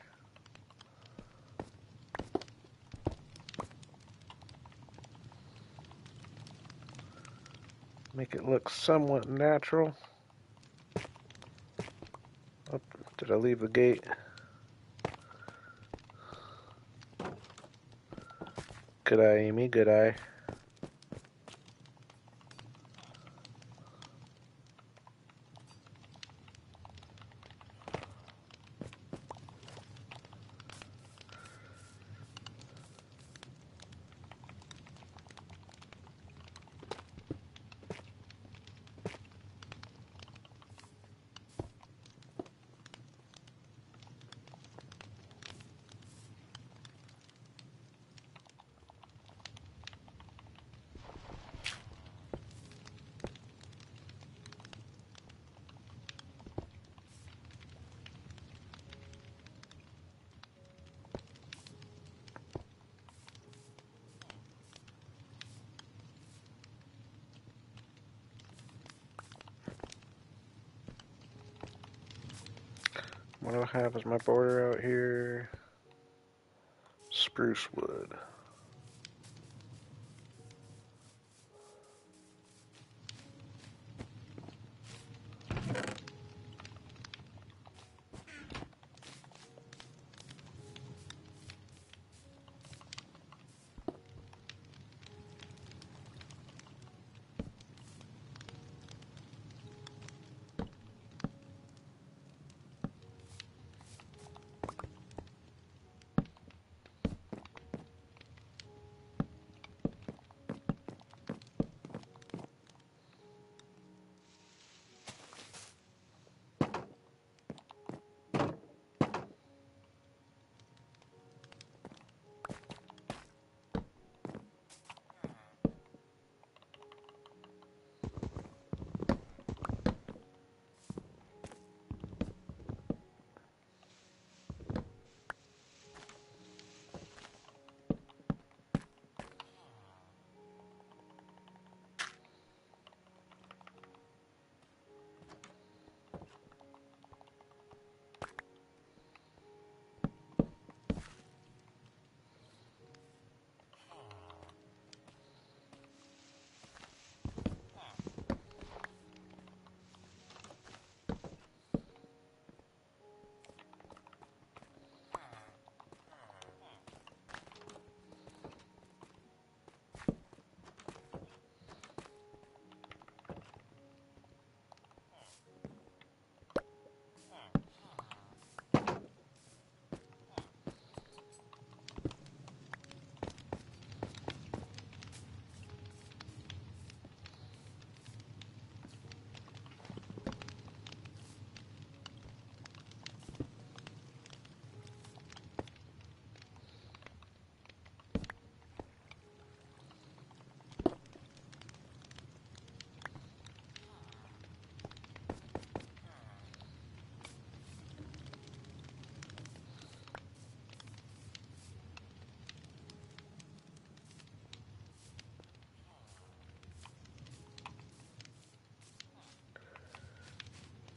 Make it look somewhat natural. Oh, did I leave the gate? Good eye, Amy, good eye. What do I have as my border out here? Spruce wood.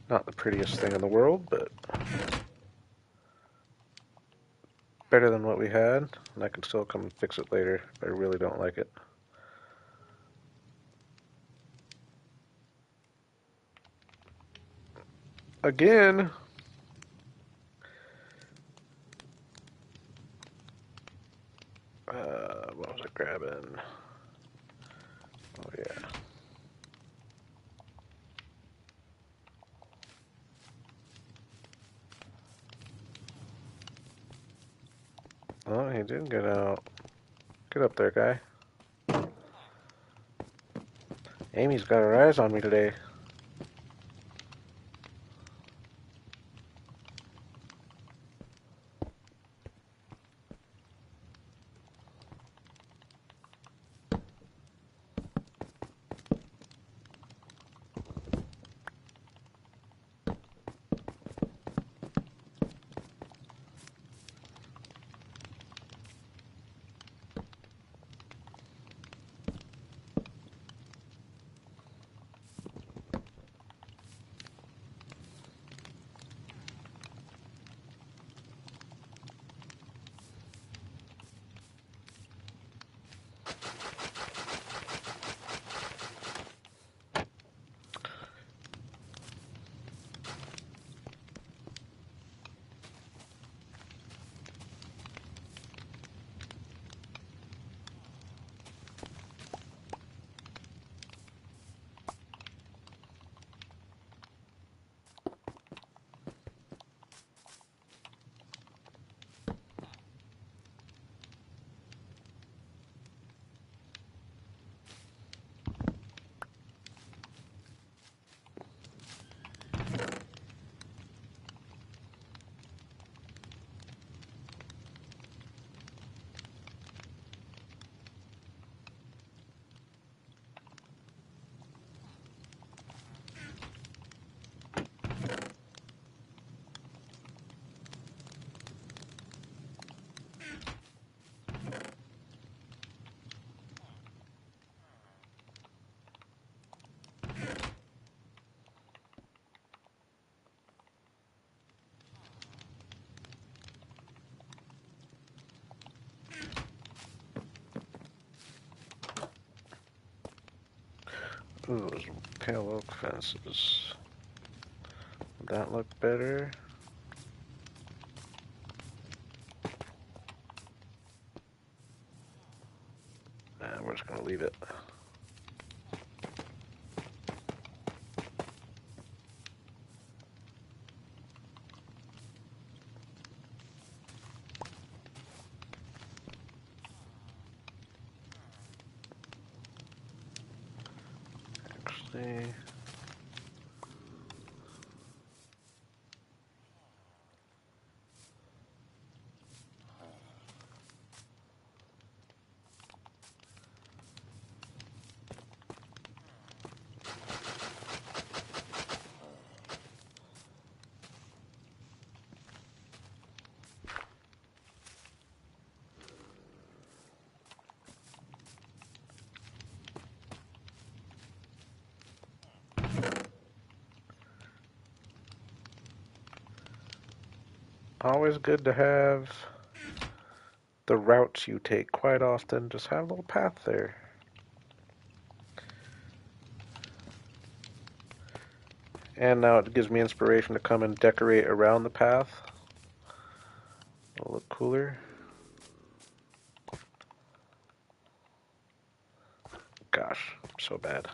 Not the prettiest thing in the world, but better than what we had. And I can still come and fix it later if I really don't like it. Again! What was I grabbing? Oh yeah. Oh, he did get out. Get up there, guy. Amy's got her eyes on me today. Ooh, those pale oak fences. Would that look better? Nah, we're just gonna leave it. Actually, always good to have the routes you take. Quite often, just have a little path there. And now it gives me inspiration to come and decorate around the path. It'll look cooler. Gosh, so bad.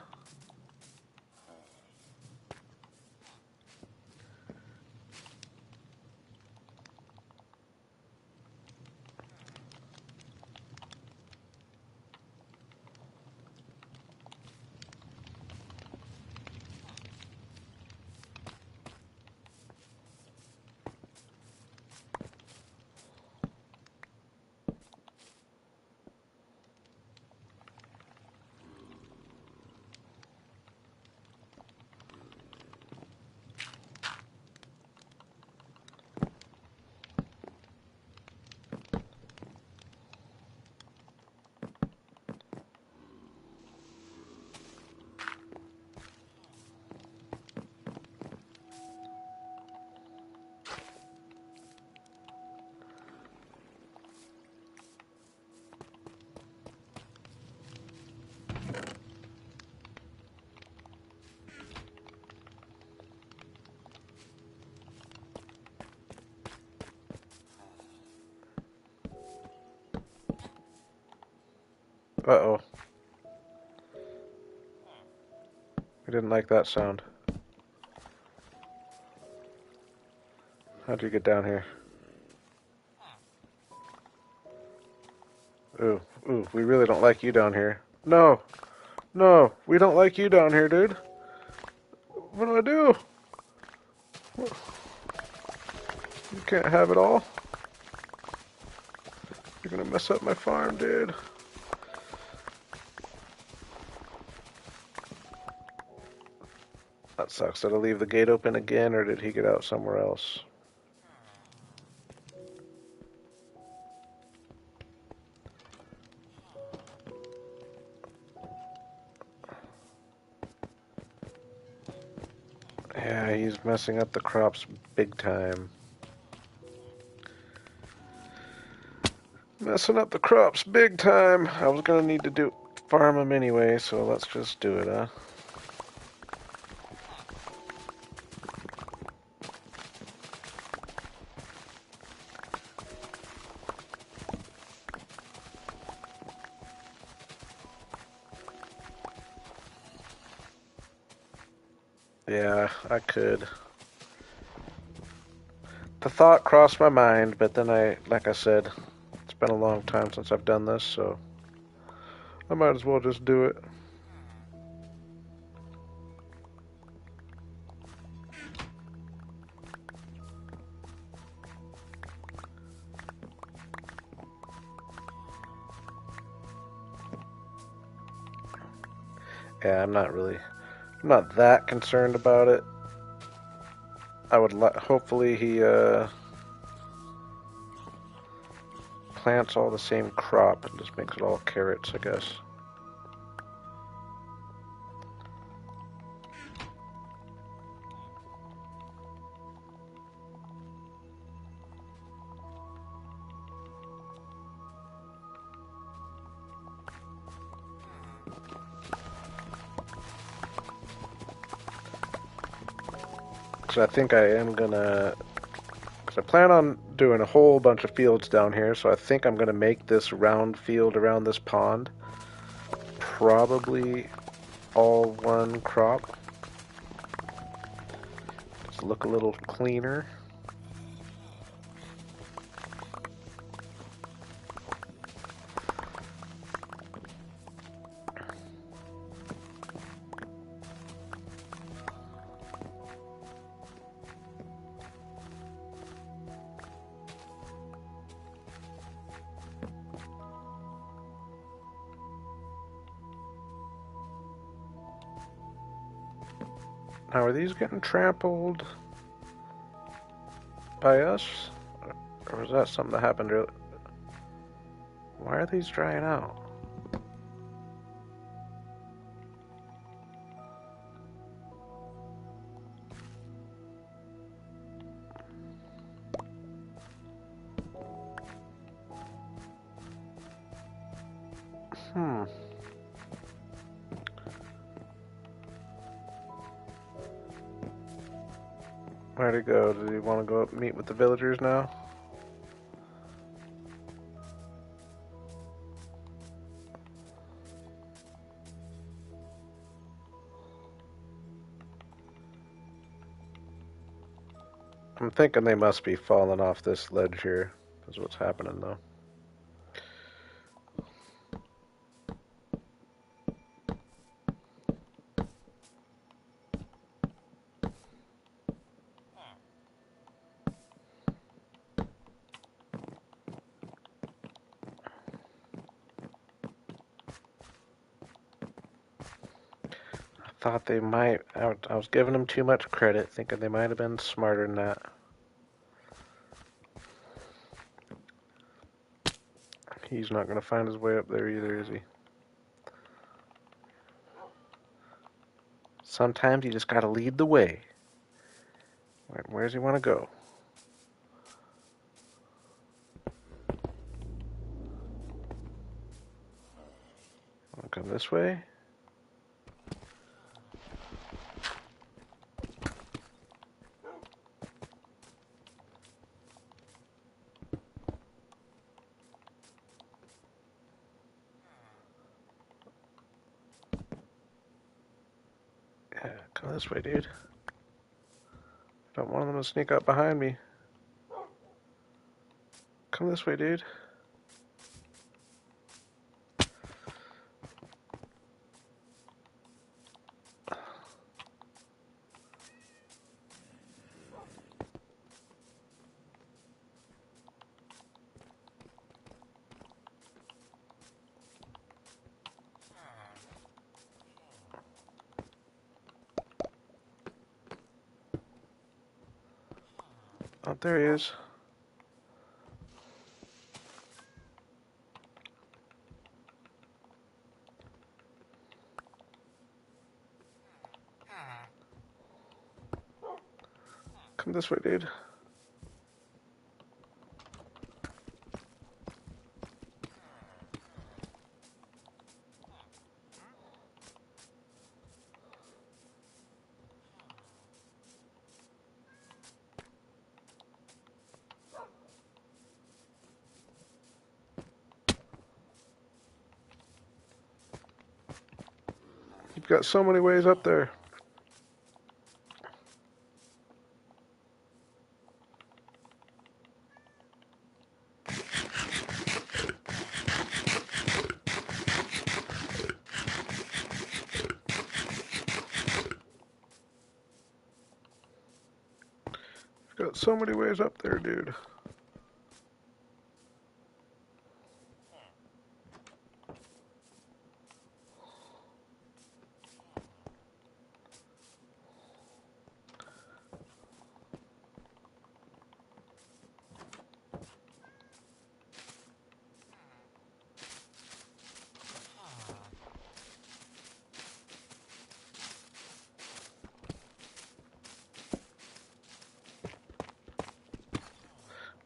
Uh-oh. I didn't like that sound. How'd you get down here? Ooh, ooh, we really don't like you down here. No, no, we don't like you down here, dude. What do I do? You can't have it all. You're gonna mess up my farm, dude. That sucks. Did I leave the gate open again, or did he get out somewhere else? Yeah, he's messing up the crops big time. Messing up the crops big time. I was gonna need to farm them anyway, so let's just do it, huh? Yeah, I could. The thought crossed my mind, but then like I said, it's been a long time since I've done this, so I might as well just do it. Yeah, I'm not that concerned about it. I would hopefully he plants all the same crop and just makes it all carrots, I guess. because I think I am gonna. Because I plan on doing a whole bunch of fields down here, so I think I'm gonna make this round field around this pond probably all one crop. Just look a little cleaner. Now, are these getting trampled by us? Or was that something that happened earlier? Why are these drying out? Hmm. Where'd he go? Did he want to go up and meet with the villagers now? I'm thinking they must be falling off this ledge here. That's what's happening, though. Thought they might. I was giving them too much credit, thinking they might have been smarter than that. He's not going to find his way up there either, is he? Sometimes you just got to lead the way. Where does he want to go? Want to come this way? Yeah, come this way, dude. Don't want them to sneak up behind me. Come this way, dude. Oh, there he is. Come this way, dude. You've got so many ways up there. You've got so many ways up there, dude.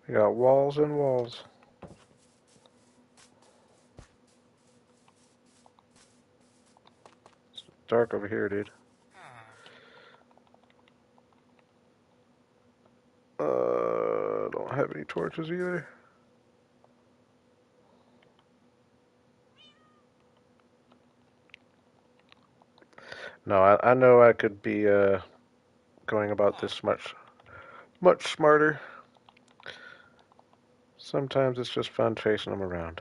We got walls and walls. It's dark over here, dude. Don't have any torches either. No, I know I could be going about this much smarter. Sometimes it's just fun chasing them around.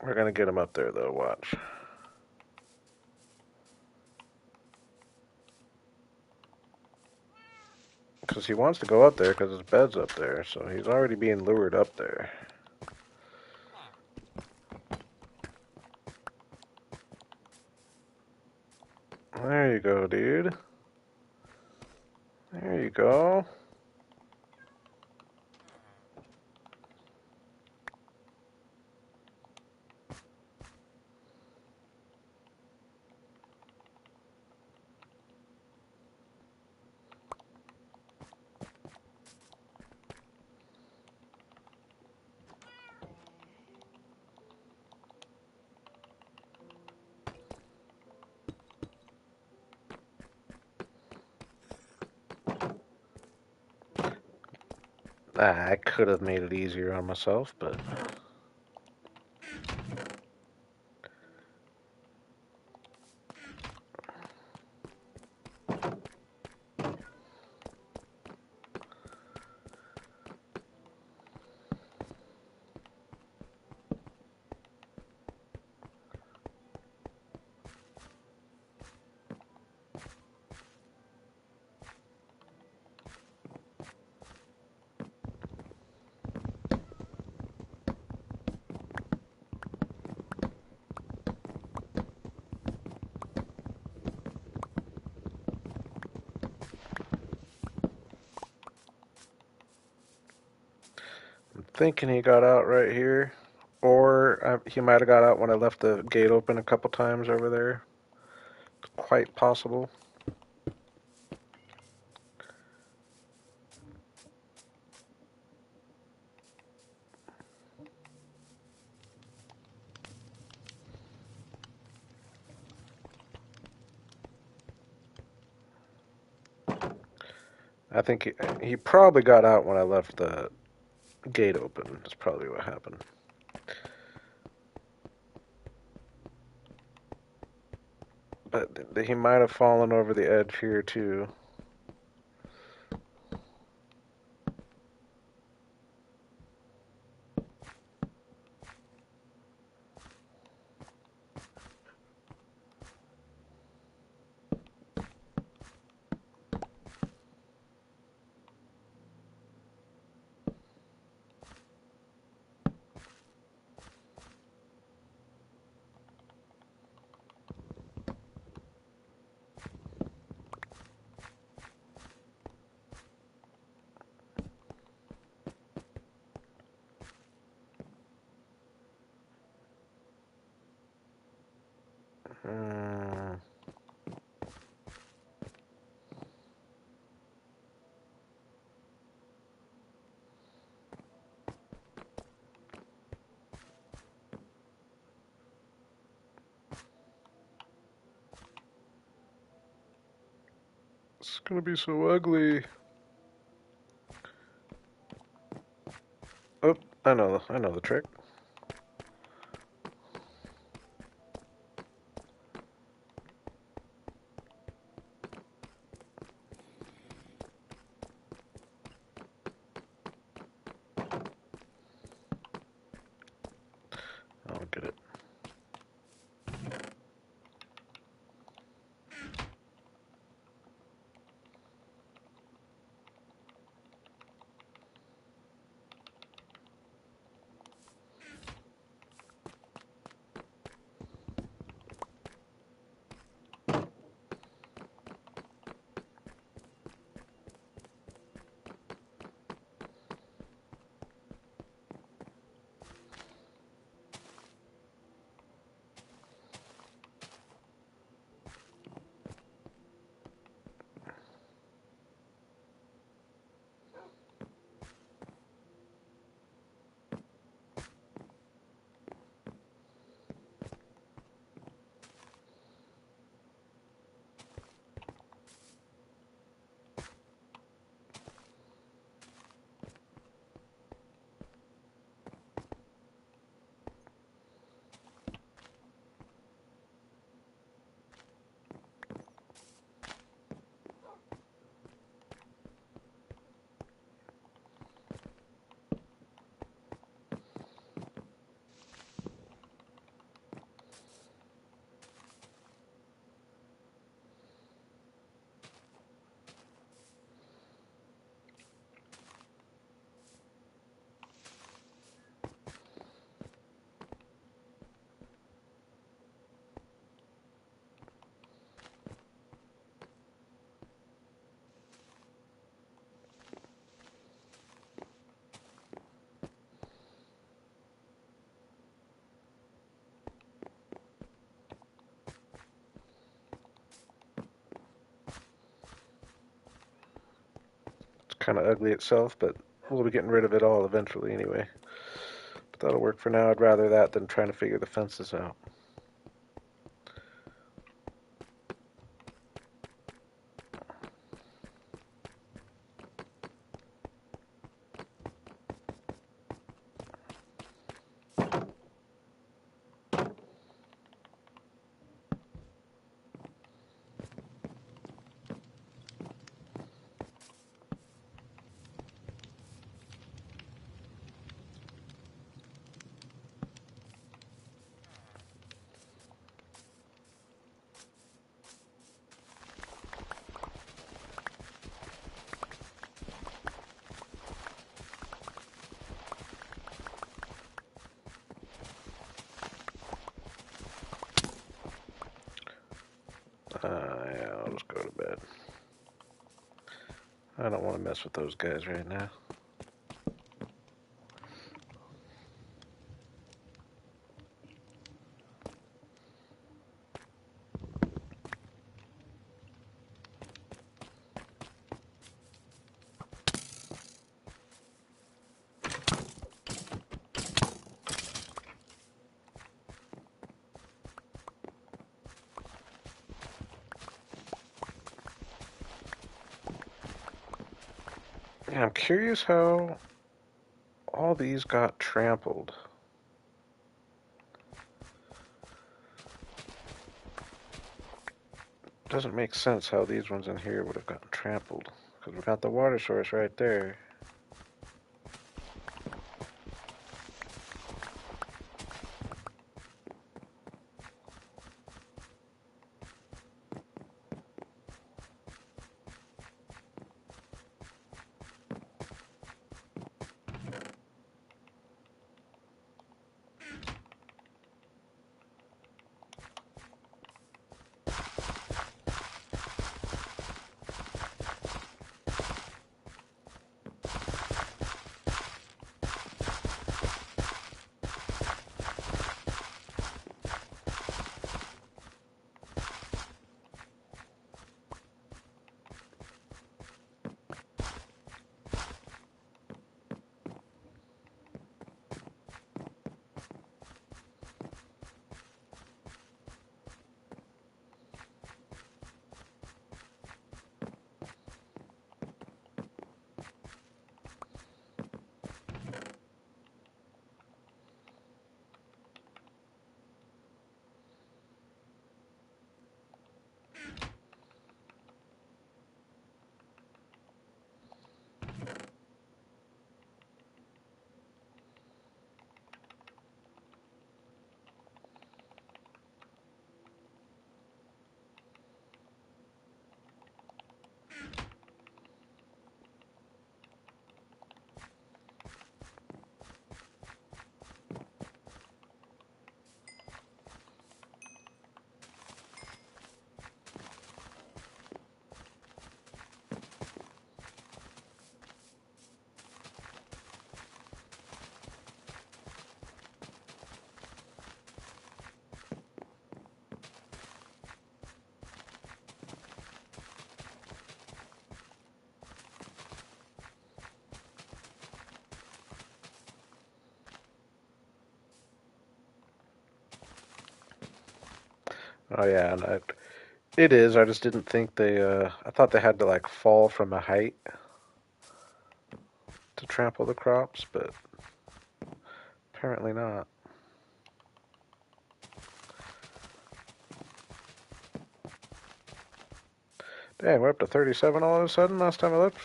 We're gonna get him up there though. Watch, because he wants to go up there because his bed's up there. So he's already being lured up there. There you go, dude. There you go. I could have made it easier on myself, but I'm thinking he got out right here. Or he might have got out when I left the gate open a couple times over there. It's quite possible. I think he probably got out when I left the gate open. That's probably what happened. But he might have fallen over the edge here too. Hmm. It's gonna be so ugly. Oh, I know the trick. I'll get it. kind of ugly itself, but we'll be getting rid of it all eventually anyway. But that'll work for now. I'd rather that than trying to figure the fences out. Yeah, I'll just go to bed. I don't want to mess with those guys right now. Yeah, I'm curious how all these got trampled. Doesn't make sense how these ones in here would have gotten trampled. Because we got the water source right there. Oh yeah, and it is. I just didn't think they. I thought they had to like fall from a height to trample the crops, but apparently not. Dang, we're up to 37 all of a sudden. Last time I looked,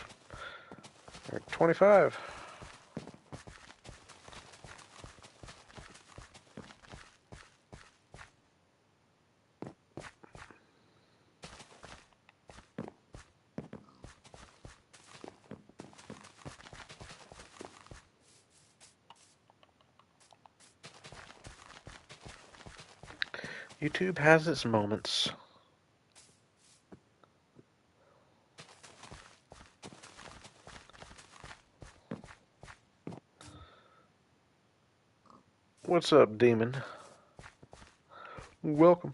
we're at 25. YouTube has its moments. What's up, demon? Welcome.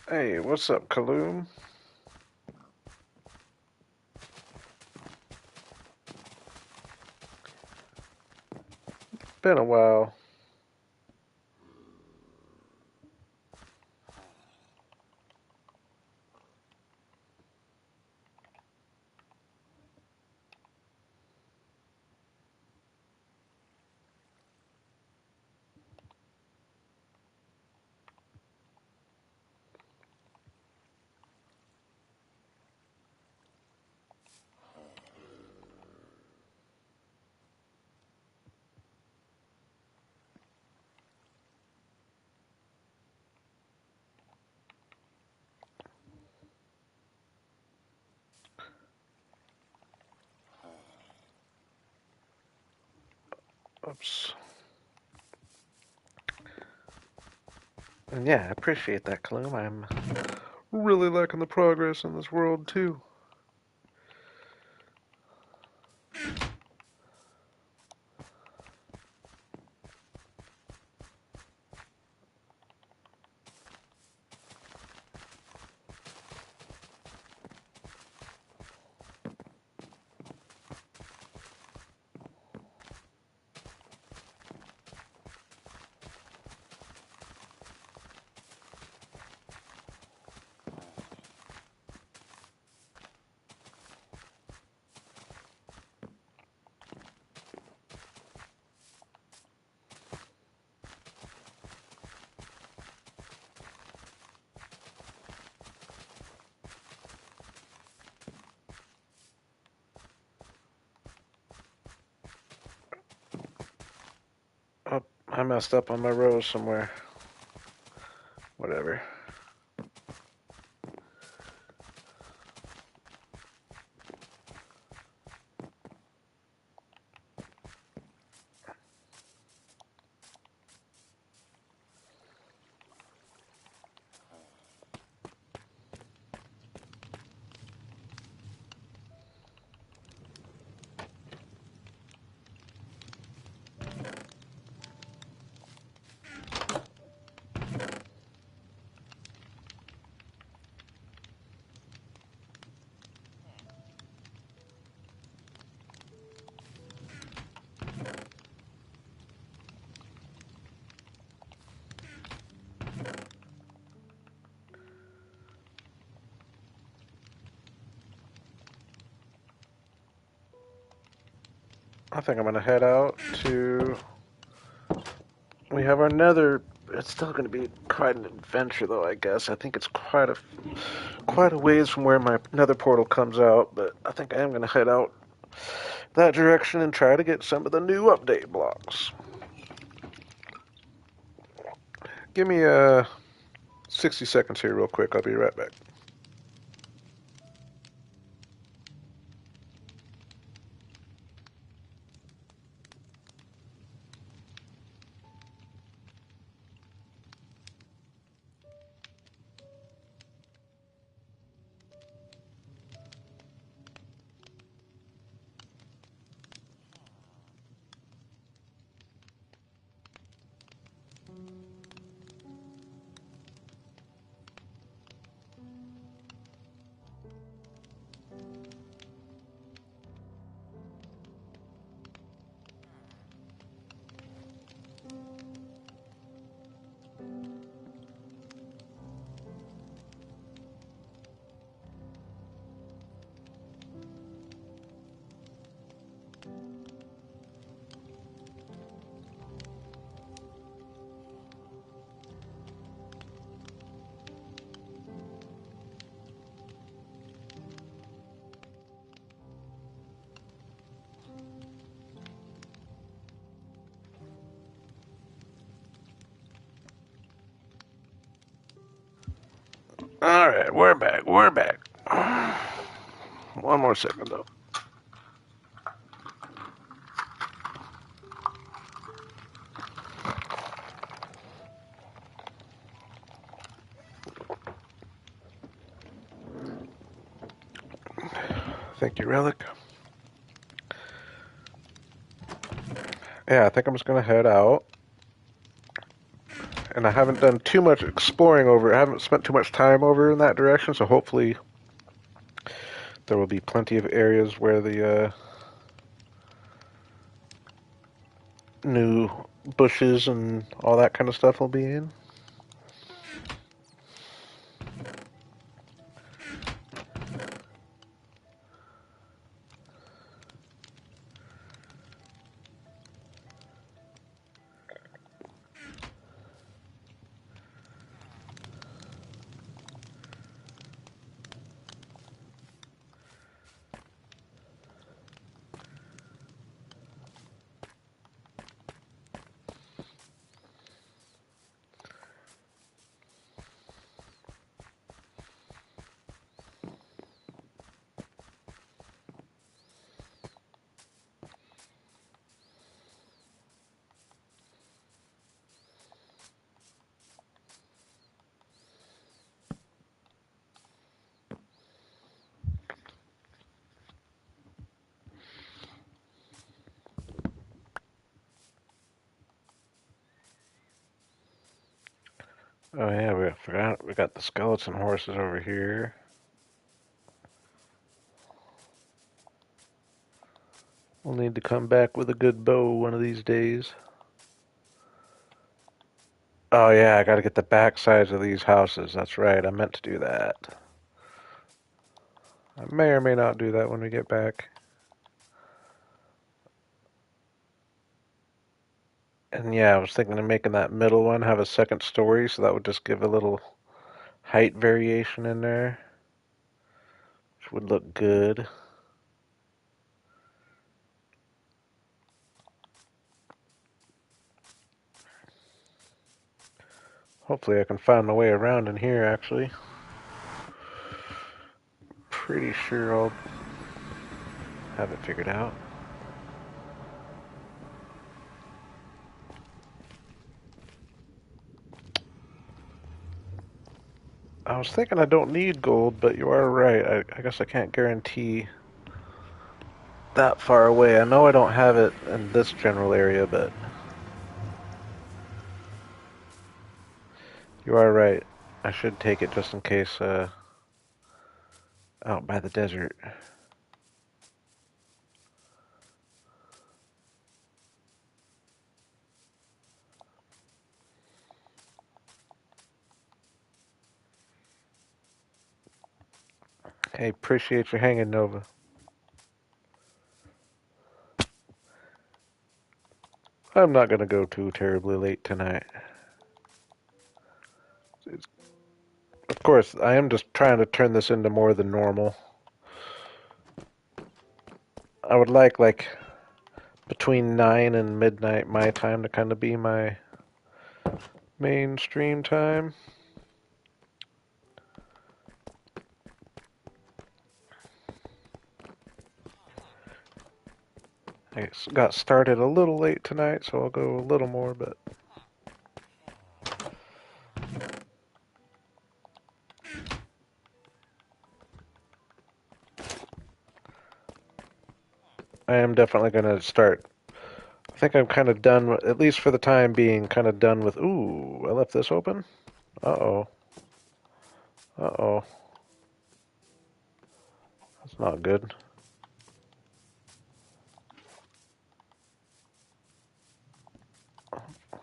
Hey, what's up, Kaloom? Been a while. Oops. And yeah, I appreciate that, Kaloom. I'm really liking the progress in this world, too. Oh, I messed up on my rows somewhere. Whatever. I think I'm gonna head out to. We have our nether. It's still gonna be quite an adventure, though. I guess. I think it's quite a ways from where my nether portal comes out, but I think I am gonna head out that direction and try to get some of the new update blocks. Give me 60 seconds here, real quick. I'll be right back. All right, we're back. We're back. One more second, though. Thank you, Relic. Yeah, I think I'm just gonna head out and I haven't done too much exploring over it. I haven't spent too much time over in that direction, so hopefully there will be plenty of areas where the new bushes and all that kind of stuff will be in. Oh yeah, we forgot we got the skeleton horses over here. We'll need to come back with a good bow one of these days. Oh yeah, I gotta get the back sides of these houses. That's right, I meant to do that. I may or may not do that when we get back. And yeah, I was thinking of making that middle one have a second story, so that would just give a little height variation in there, which would look good. Hopefully I can find my way around in here, actually. Pretty sure I'll have it figured out. I was thinking I don't need gold, but you are right. I guess I can't guarantee that far away. I know I don't have it in this general area, but you are right. I should take it just in case out by the desert. Hey, appreciate you hanging, Nova. I'm not gonna go too terribly late tonight. Of course, I am just trying to turn this into more than normal. I would like between 9 and midnight my time to kind of be my main stream time. I got started a little late tonight, so I'll go a little more, but I am definitely going to start. I think I'm kind of done, at least for the time being, kind of done with. Ooh, I left this open? Uh-oh. Uh-oh. That's not good.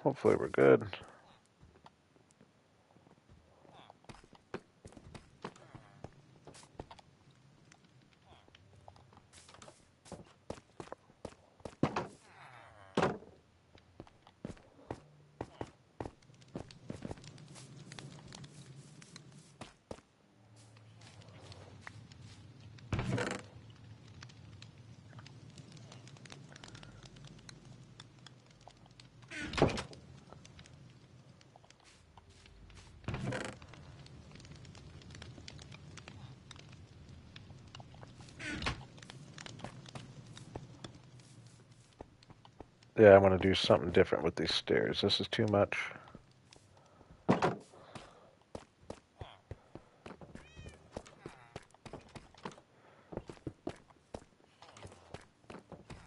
Hopefully we're good. Yeah, I want to do something different with these stairs. This is too much.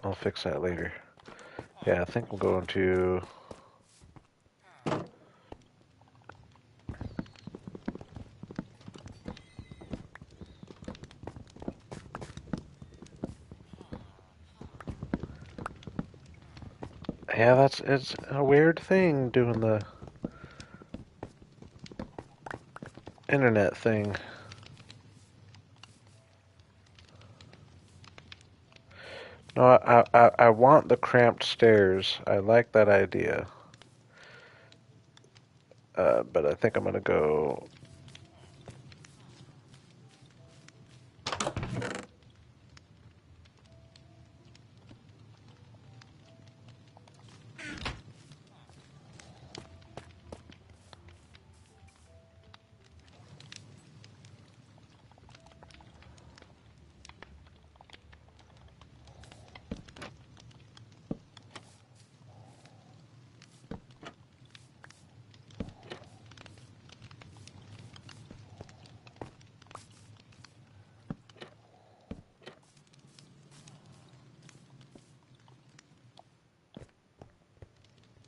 I'll fix that later. Yeah, I think we'll go into Yeah, it's a weird thing doing the internet thing. No, I want the cramped stairs. I like that idea. But I think I'm gonna go.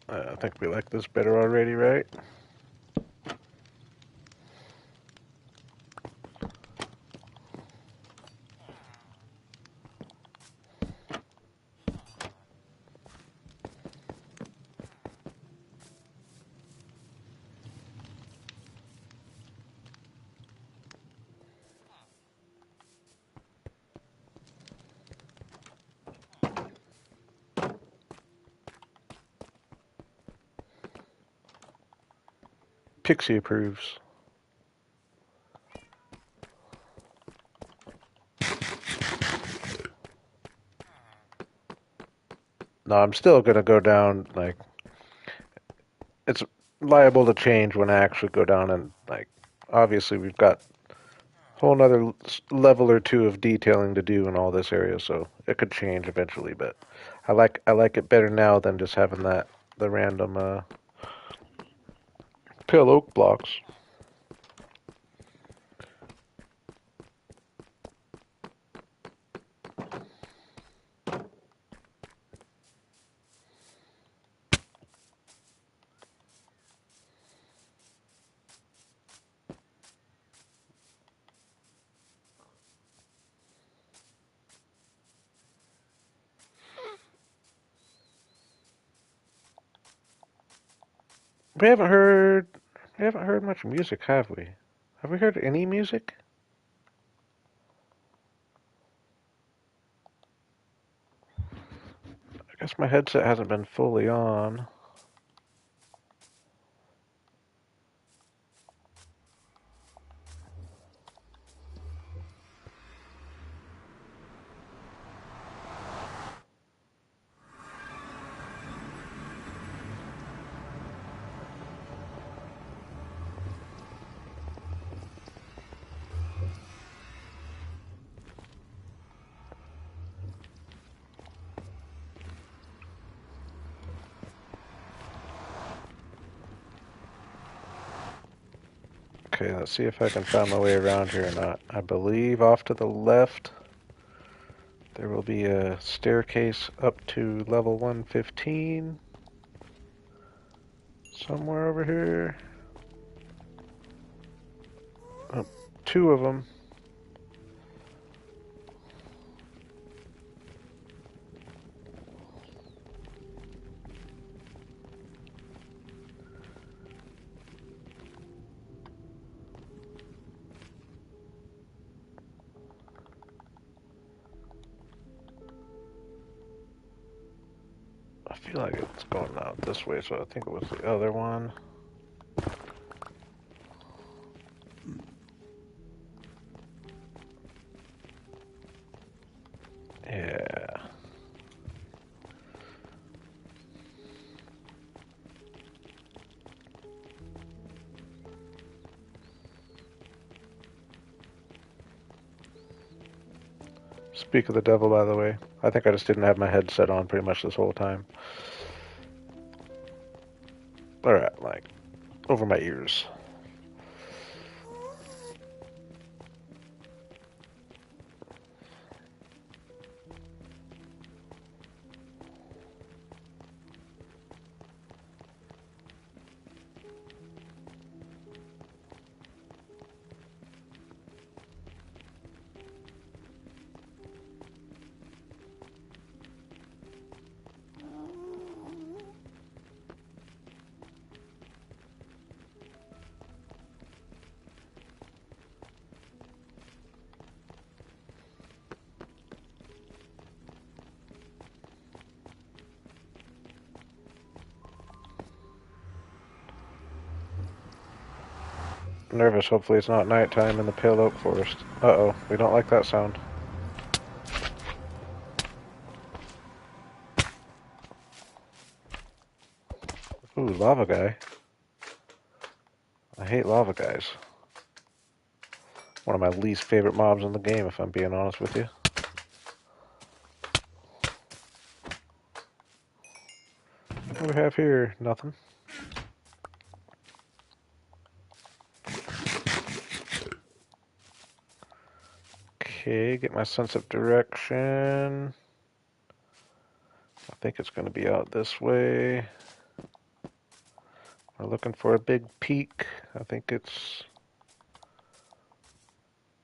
I think we like this better already, right? Pixie approves. No, I'm still gonna go down. Like, it's liable to change when I actually go down and like. Obviously, we've got a whole another level or two of detailing to do in all this area, so it could change eventually. But I like it better now than just having the random pale oak blocks. We haven't heard we haven't heard much music, have we? Have we heard any music? I guess my headset hasn't been fully on. Okay, let's see if I can find my way around here or not. I believe off to the left there will be a staircase up to level 115. Somewhere over here. Oh, two of them. I feel like it's going out this way, so I think it was the other one. Yeah. Speak of the devil, by the way. I think I just didn't have my headset on pretty much this whole time. Alright, like, over my ears. nervous. Hopefully it's not nighttime in the pale oak forest. Uh-oh, we don't like that sound. Ooh, lava guy. I hate lava guys. One of my least favorite mobs in the game, if I'm being honest with you. What do we have here? Nothing. Okay, get my sense of direction. I think it's going to be out this way. We're looking for a big peak. I think it's...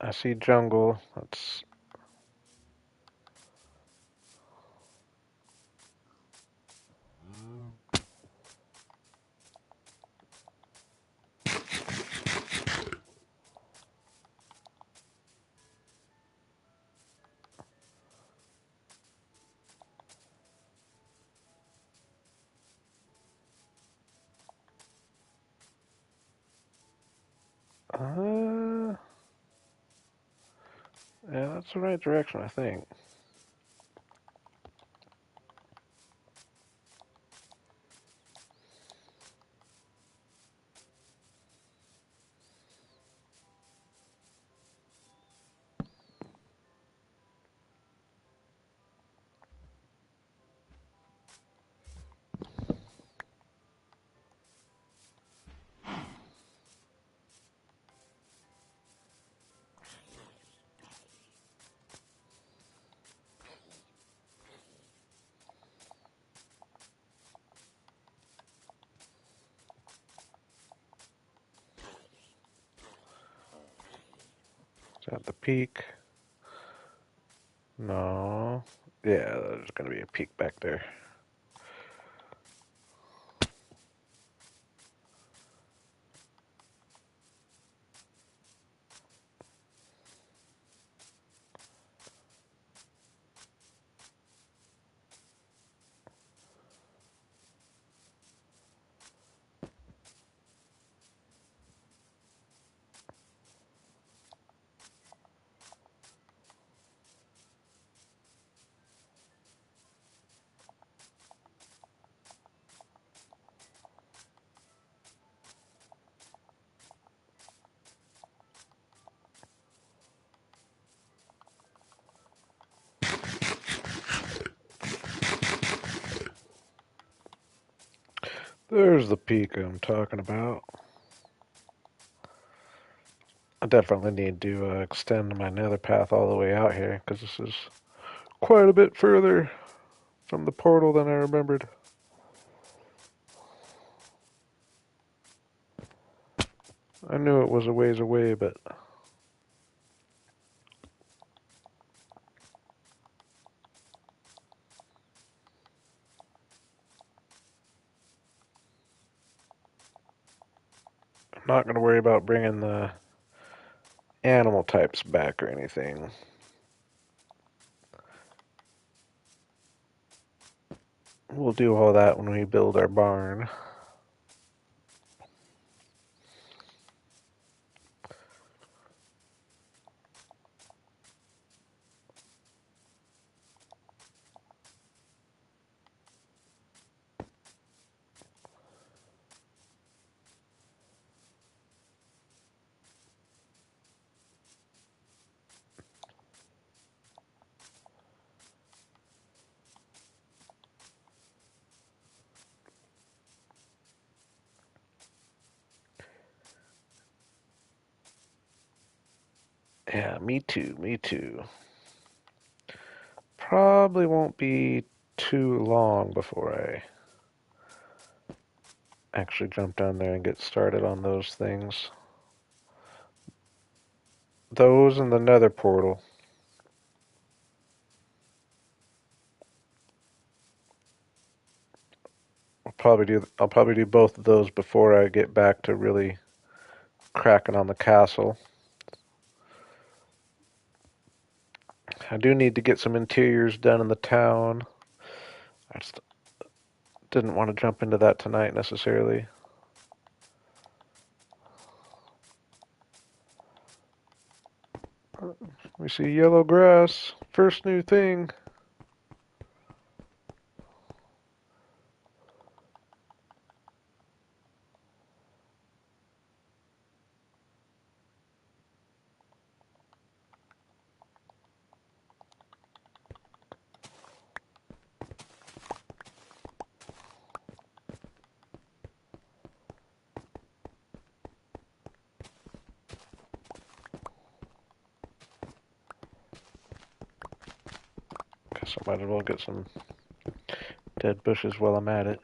I see jungle. That's... yeah, that's the right direction, I think. Is that the peak? No. Yeah, there's going to be a peak back there. There's the peak I'm talking about. I definitely need to extend my nether path all the way out here, because this is quite a bit further from the portal than I remembered. I knew it was a ways away, but... I'm not going to worry about bringing the animal types back or anything. We'll do all that when we build our barn. Yeah, me too, me too. Probably won't be too long before I actually jump down there and get started on those things. Those and the nether portal. I'll probably do both of those before I get back to really cracking on the castle. I do need to get some interiors done in the town. I just didn't want to jump into that tonight necessarily. We see yellow grass. First new thing. Guess I might as well get some dead bushes while I'm at it.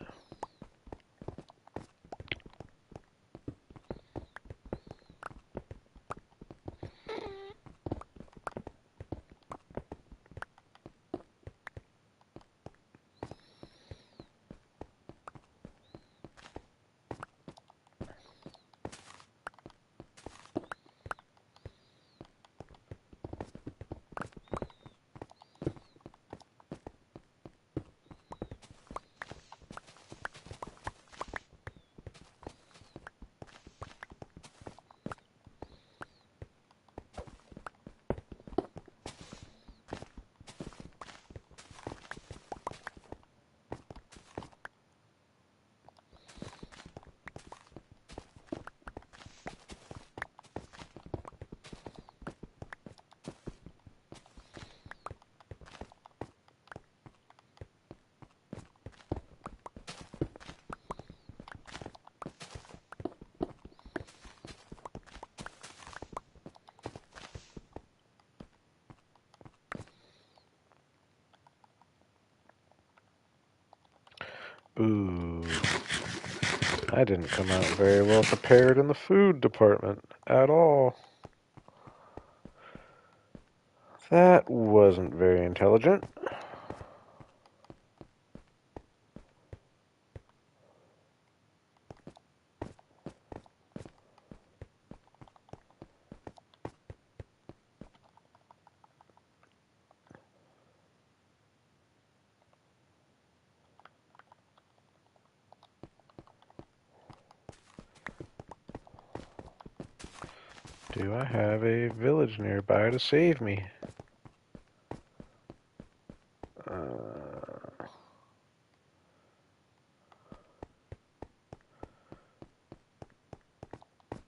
Ooh. I didn't come out very well prepared in the food department at all. That wasn't very intelligent. Do I have a village nearby to save me?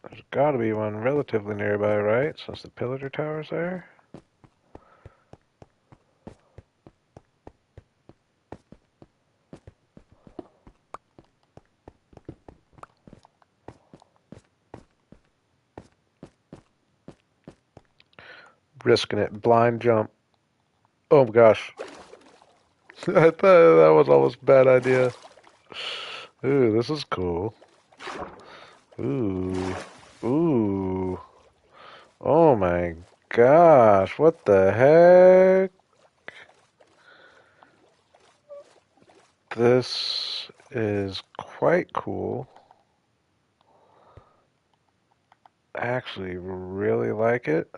There's gotta be one relatively nearby, right? Since the pillager tower's there? Risking it. Blind jump. Oh my gosh. I thought that was almost a bad idea. Ooh, this is cool. Ooh. Ooh. Oh my gosh. What the heck? This is quite cool. I actually really like it.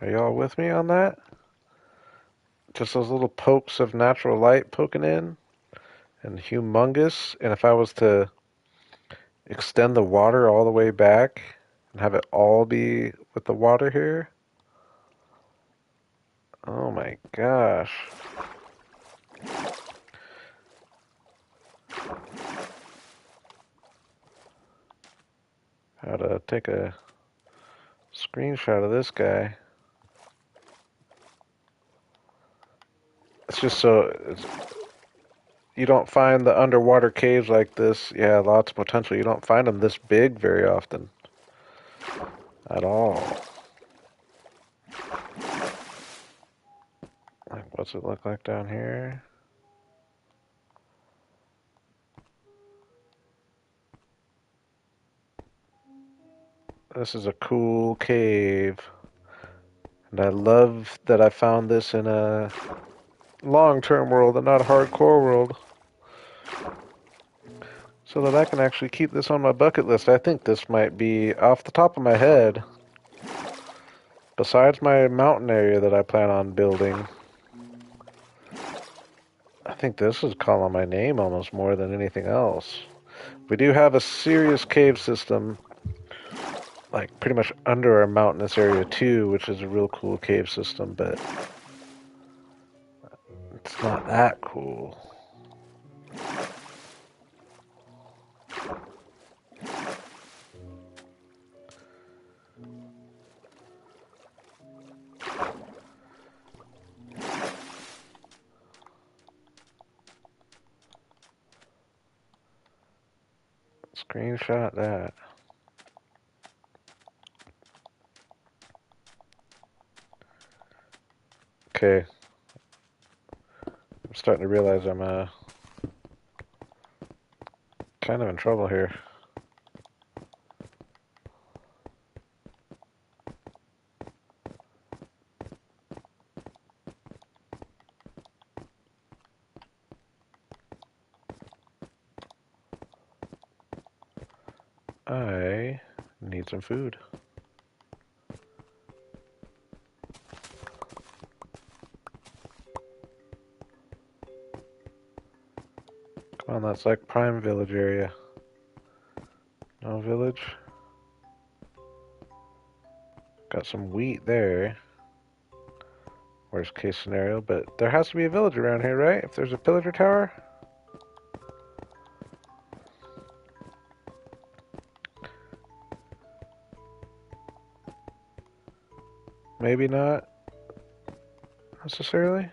Are y'all with me on that? Just those little pokes of natural light poking in and humongous. And if I was to extend the water all the way back and have it all be with the water here. Oh my gosh. How to take a screenshot of this guy. It's just you don't find the underwater caves like this. Yeah, lots of potential. You don't find them this big very often at all. Like, what's it look like down here? This is a cool cave. And I love that I found this in a long-term world and not a hardcore world. So that I can actually keep this on my bucket list. I think this might be, off the top of my head, besides my mountain area that I plan on building, I think this is calling my name almost more than anything else. We do have a serious cave system like pretty much under our mountainous area too, which is a real cool cave system, but it's not that cool. Screenshot that. Okay. I'm starting to realize I'm kind of in trouble here. I need some food. Come on, that's like prime village area. No village. Got some wheat there. Worst case scenario, but there has to be a village around here, right? If there's a pillager tower? Maybe not necessarily.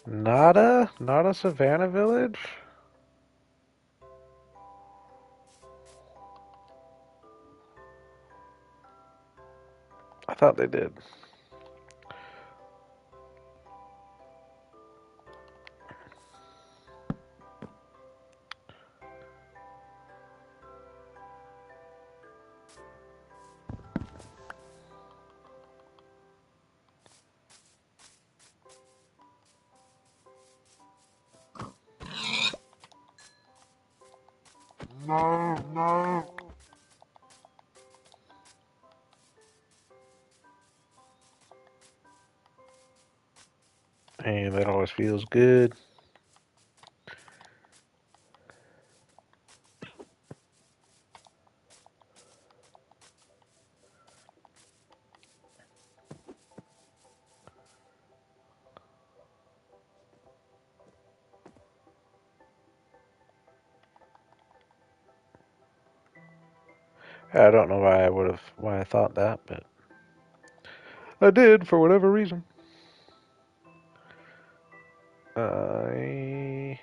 Nada? Not a savannah village? I thought they did. No, no. And that always feels good. I don't know why I thought that, but I did for whatever reason. I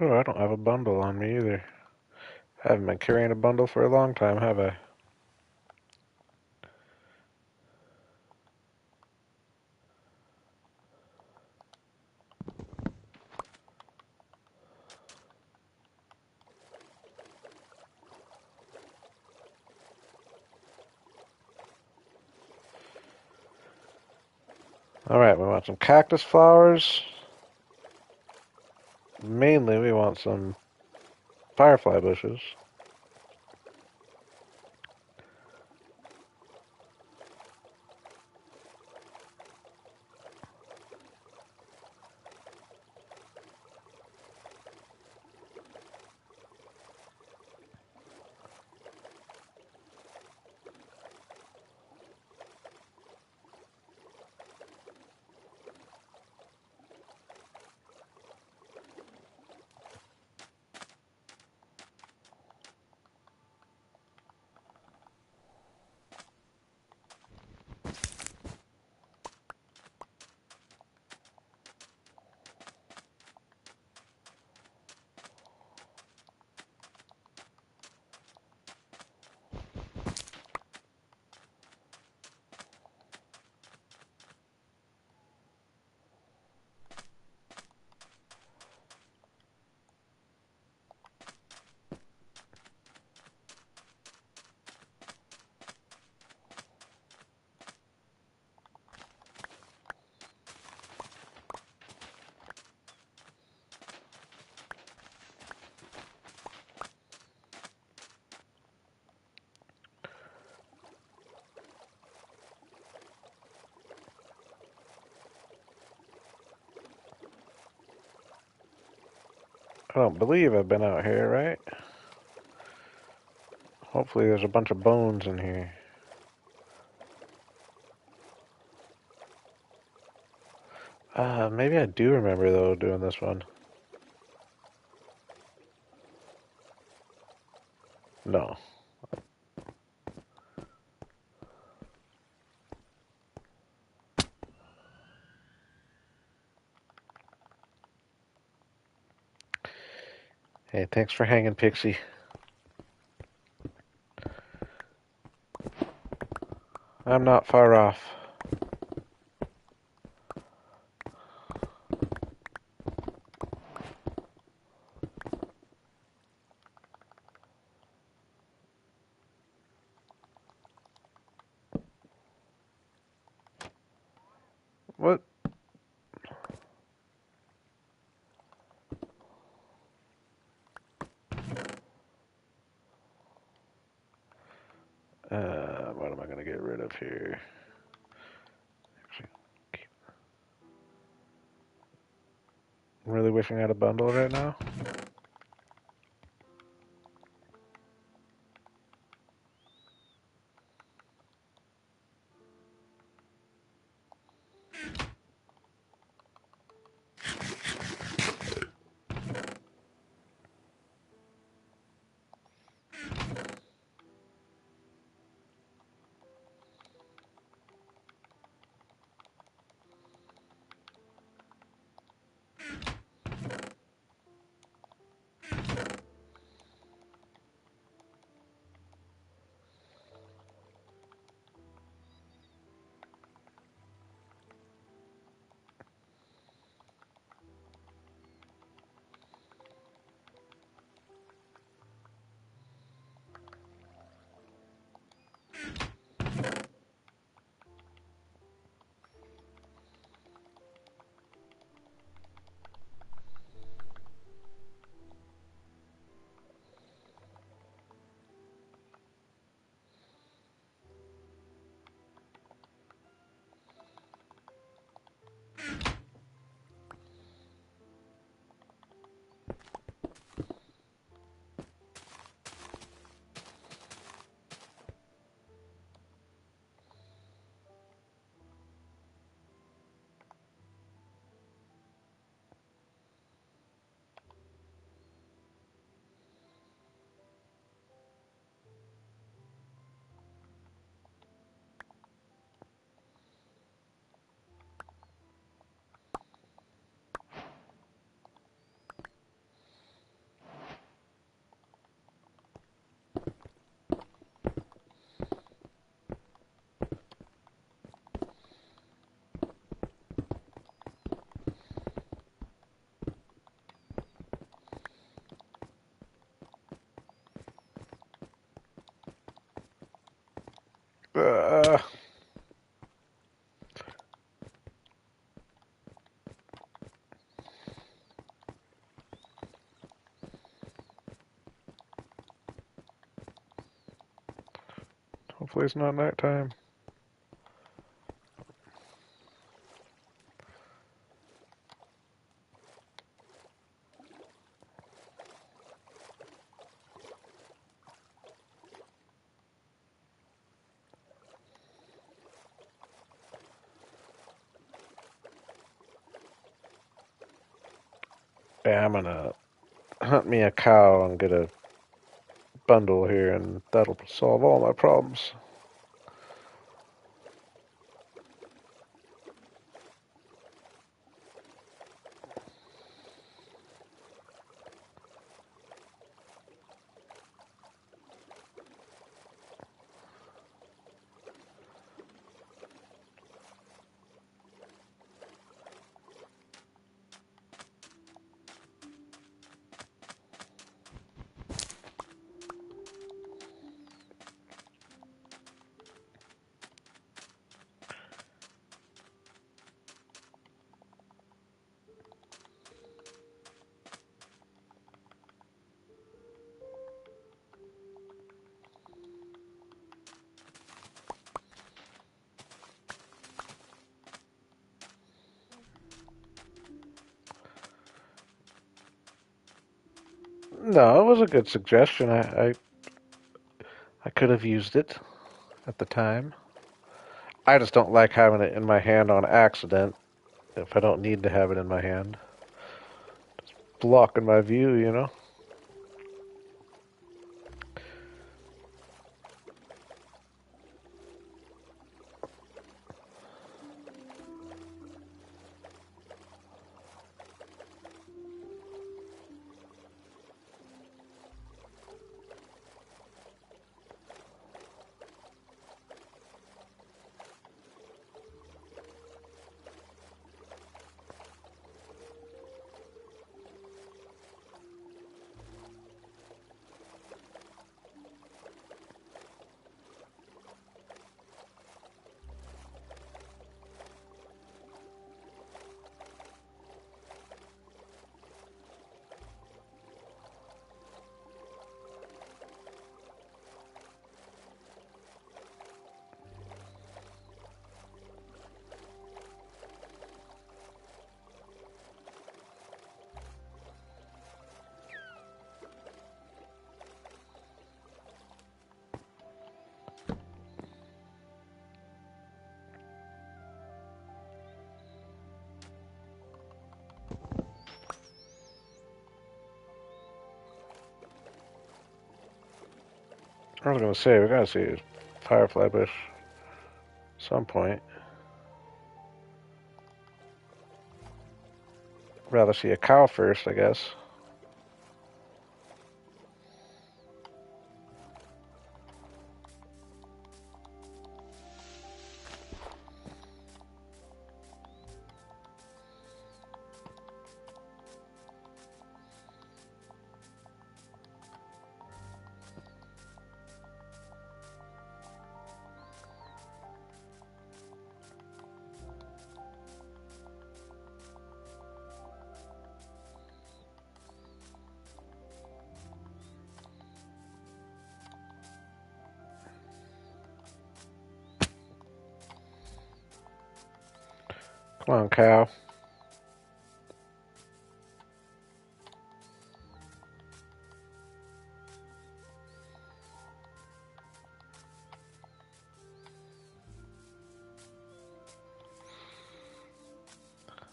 Oh, I don't have a bundle on me either. I haven't been carrying a bundle for a long time, have I? Alright, we want some cactus flowers. Mainly, we want some firefly bushes. I don't believe I've been out here, right? Hopefully there's a bunch of bones in here. Maybe I do remember, though, doing this one. No. Hey, thanks for hanging, Pixie. I'm not far off. What? What am I going to get rid of here? I'm really wishing I had a bundle right now. Hopefully it's not nighttime. Yeah, I'm gonna hunt me a cow and get a bundle here, and that'll solve all my problems. No, it was a good suggestion. I could have used it at the time. I just don't like having it in my hand on accident if I don't need to have it in my hand. Blocking my view, you know? I was gonna say, we gotta see a firefly bush at some point. Rather see a cow first, I guess. Come on, cow.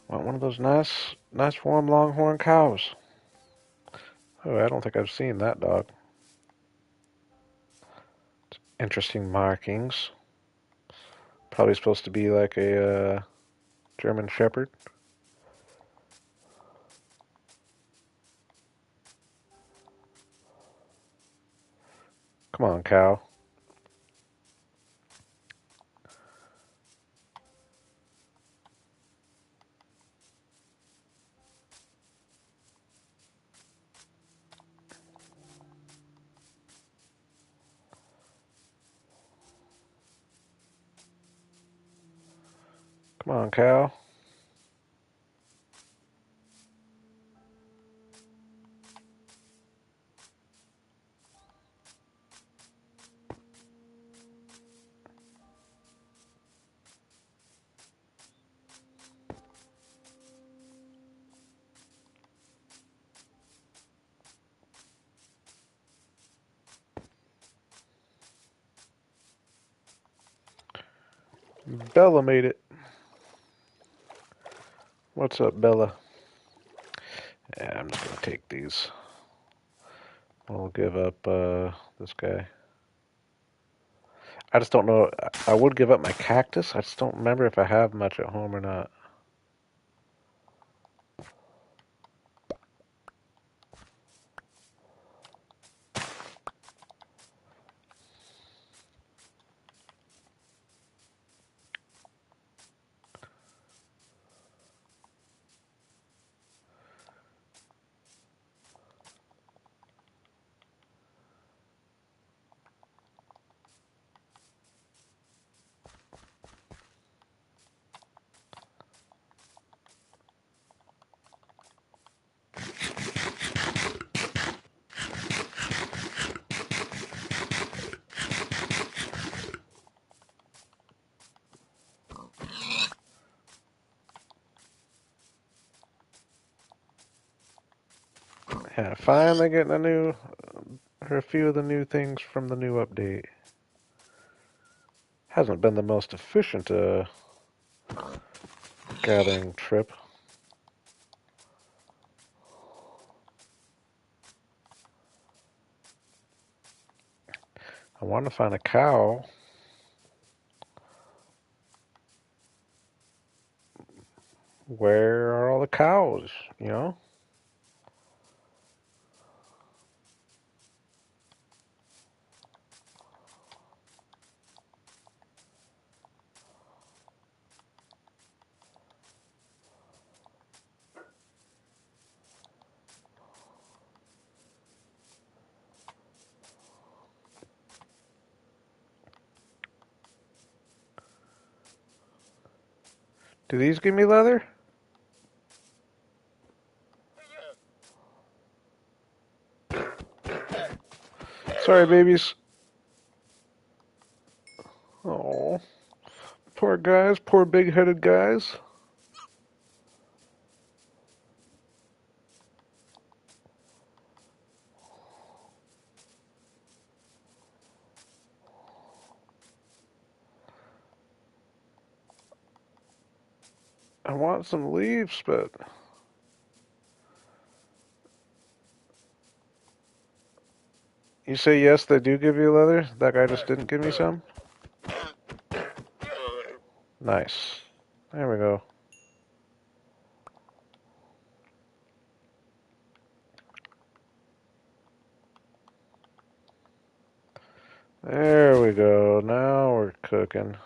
Want one of those nice warm longhorn cows. Oh, I don't think I've seen that dog. Interesting markings. Probably supposed to be like a German Shepherd. Come on, cow. Come on, cow. Bella made it. What's up, Bella? Yeah, I'm just gonna take these. I'll give up this guy. I just don't know. I would give up my cactus. I just don't remember if I have much at home or not. Yeah, finally getting a few of the new things from the new update. Hasn't been the most efficient gathering trip. I want to find a cow. Where are all the cows? You know? Do these give me leather? Sorry, babies. Oh, poor guys, poor big-headed guys. I want some leaves, but you say yes, they do give you leather? That guy just didn't give me some? Nice. There we go. There we go. Now we're cooking.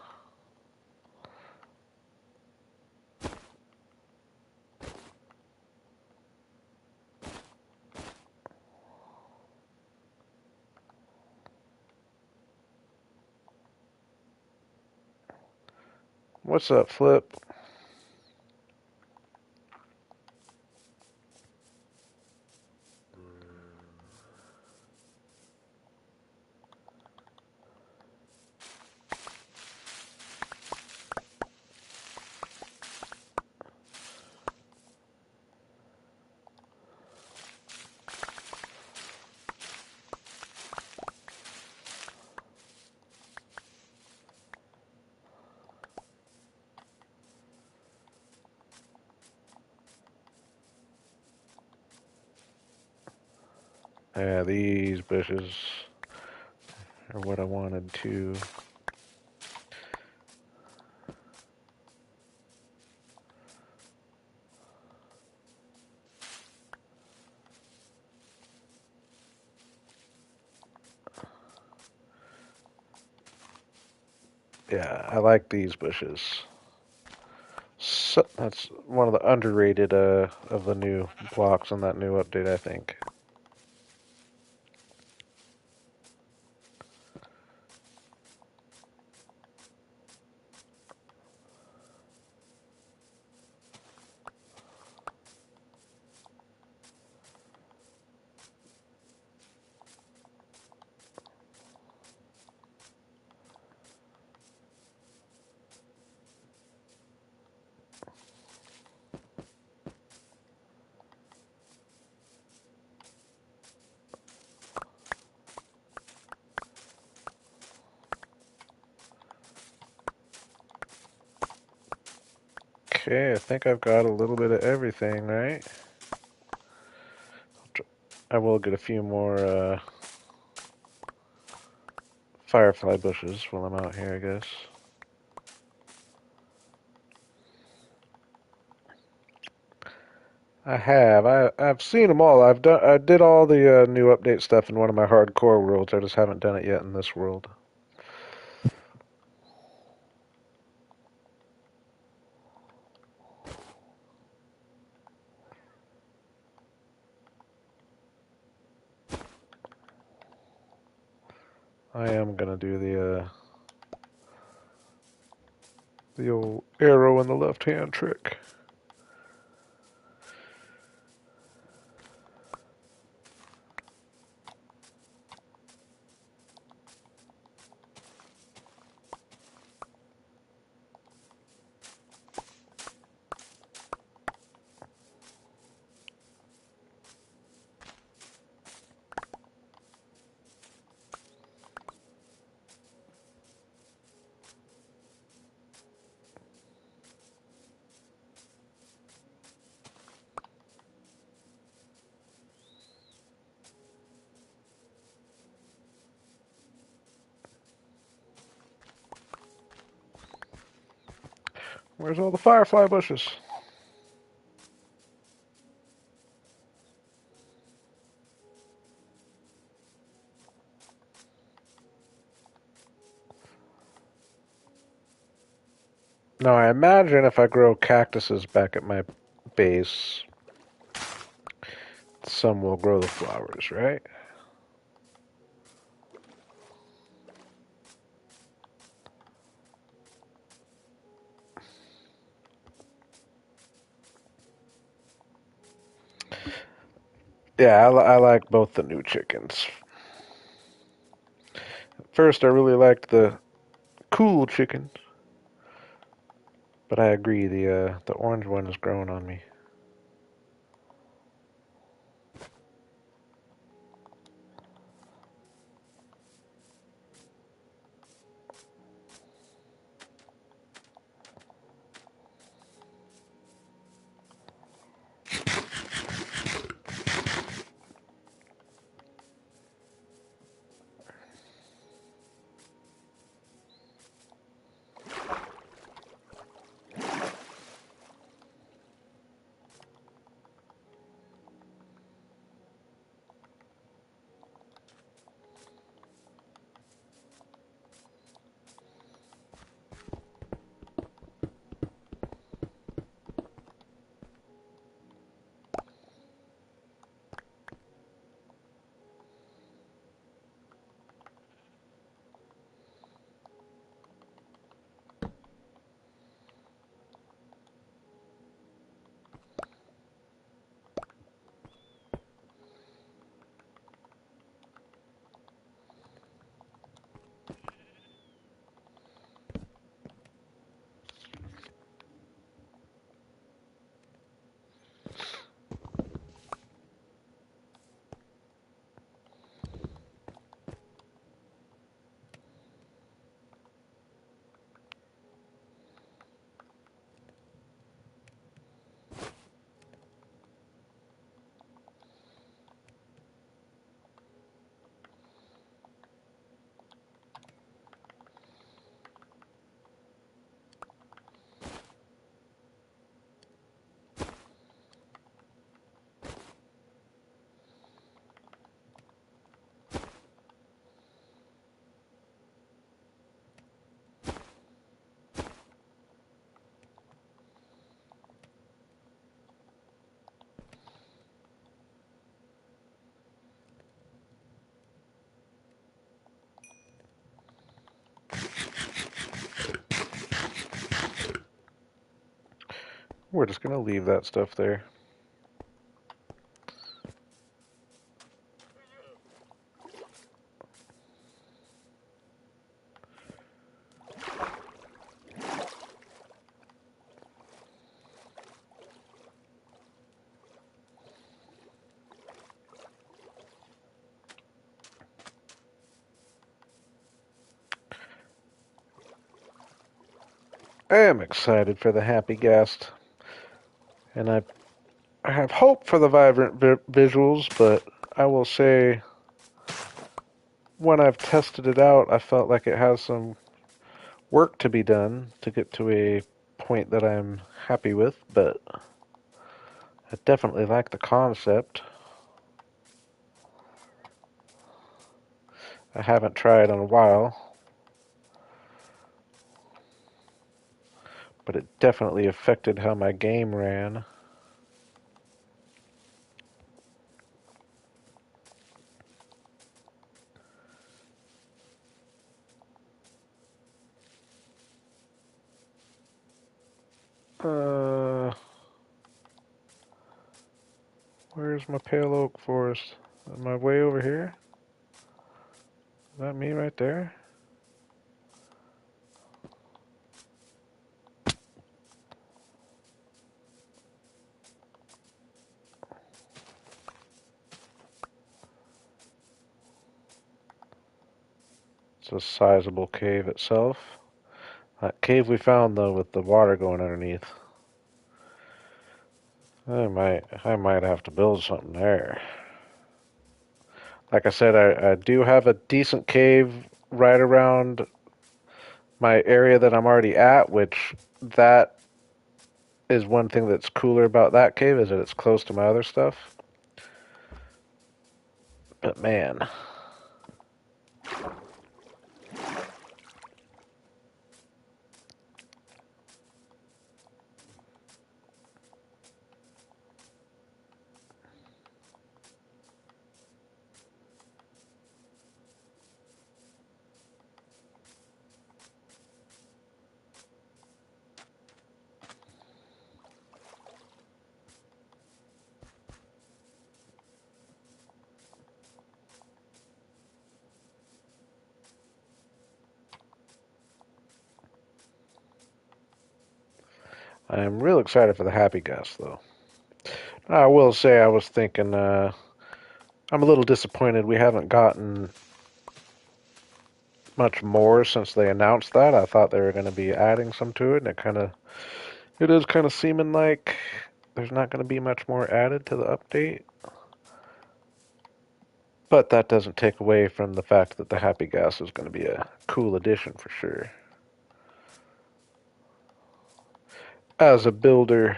What's up, Flip? Yeah, these bushes are what I wanted to. Yeah, I like these bushes. So, that's one of the underrated of the new blocks on that new update, I think. Okay, I think I've got a little bit of everything, right? I will get a few more firefly bushes while I'm out here, I guess. I have. I've seen them all. I did all the new update stuff in one of my hardcore worlds. I just haven't done it yet in this world. I am gonna do the old arrow in the left hand trick. Where's all the firefly bushes? Now I imagine if I grow cactuses back at my base, some will grow the flowers, right? Yeah, I like both the new chickens. First, I really liked the cool chicken, but I agree the orange one is growing on me. We're just gonna leave that stuff there. I am excited for the happy guest, and I have hope for the vibrant visuals, but I will say when I've tested it out, I felt like it has some work to be done to get to a point that I'm happy with, but I definitely like the concept. I haven't tried in a while, but it definitely affected how my game ran. Uh, where's my pale oak forest? Am I way over here? Is that me right there? It's a sizable cave itself. That cave we found though with the water going underneath. I might have to build something there. Like I said, I do have a decent cave right around my area that I'm already at, which that is one thing that's cooler about that cave is that it's close to my other stuff. But man, I'm real excited for the happy guest though. I will say I was thinking I'm a little disappointed we haven't gotten much more since they announced that. I thought they were going to be adding some to it, and it is kind of seeming like there's not going to be much more added to the update. But that doesn't take away from the fact that the Happy Gas is going to be a cool addition for sure. As a builder,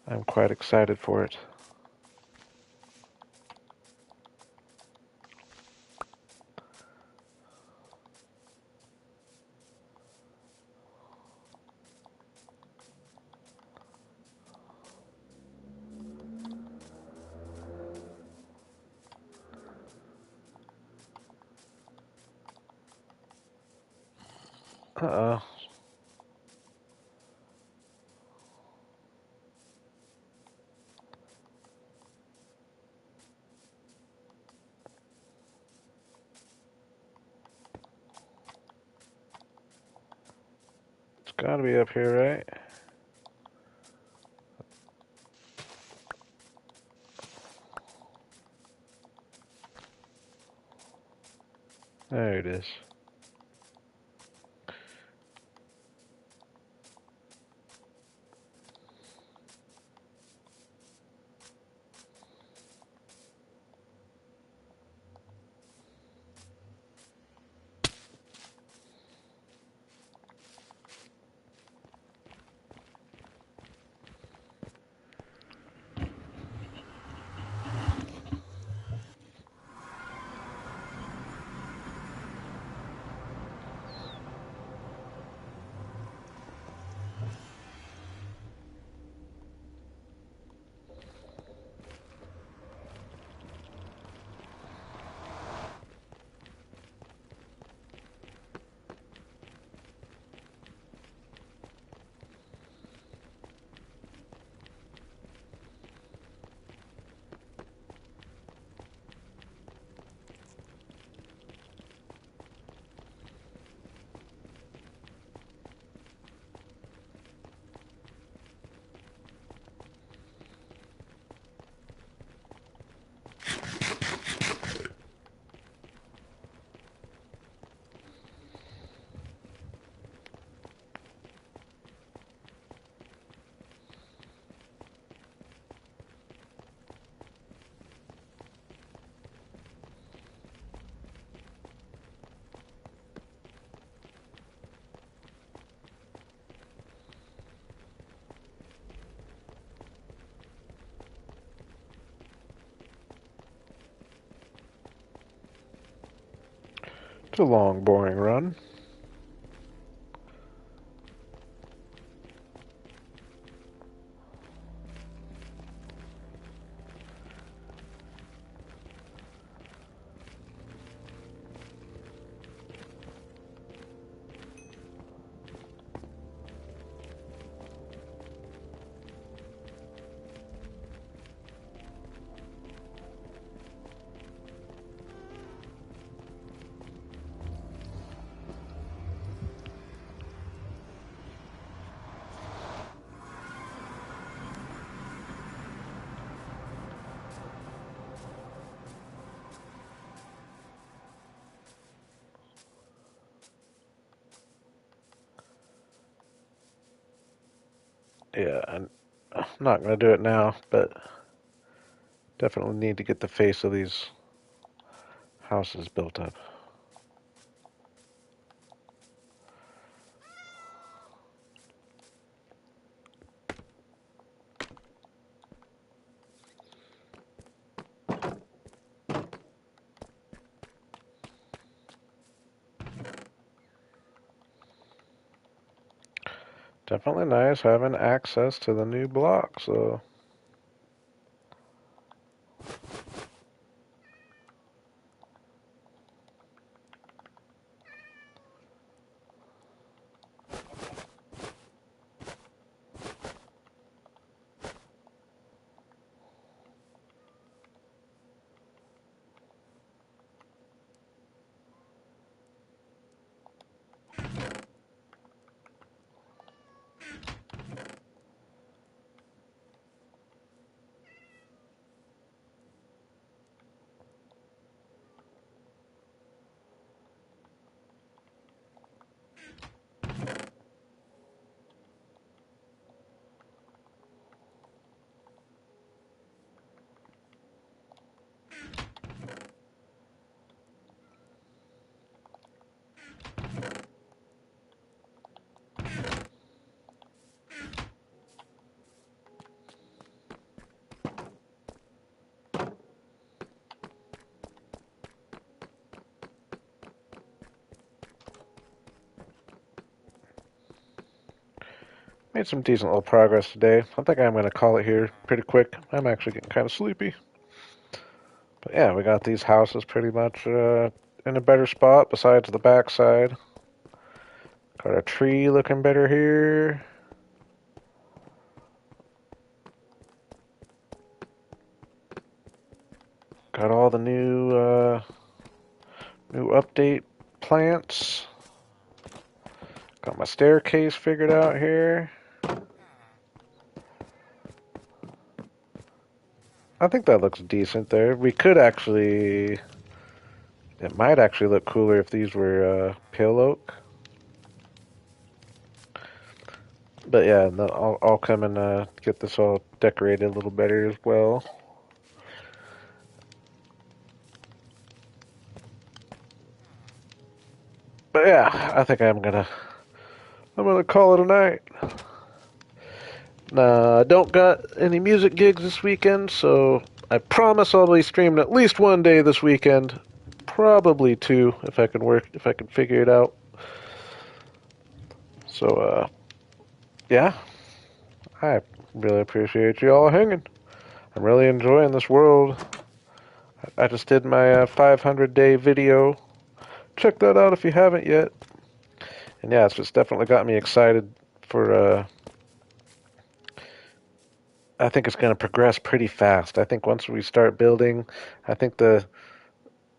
I'm quite excited for it. Uh-oh. It's got to be up here, right? There it is. It's a long, boring run. Yeah, I'm not going to do it now, but definitely need to get the face of these houses built up. Definitely nice having access to the new block, so made some decent little progress today. I think I'm going to call it here pretty quick. I'm actually getting kind of sleepy. But yeah, we got these houses pretty much in a better spot besides the backside. Got a tree looking better here. Got all the new update plants. Got my staircase figured out here. I think that looks decent there. We could actually... It might actually look cooler if these were pale oak. But yeah, I'll come and get this all decorated a little better as well. But yeah, I think I'm gonna call it a night. I don't got any music gigs this weekend, so I promise I'll be streaming at least one day this weekend. Probably two if I can figure it out. So yeah, I really appreciate you all hanging. I'm really enjoying this world. I just did my 500-day video. Check that out if you haven't yet. And yeah, it's just definitely got me excited for I think it's going to progress pretty fast. I think once we start building, I think the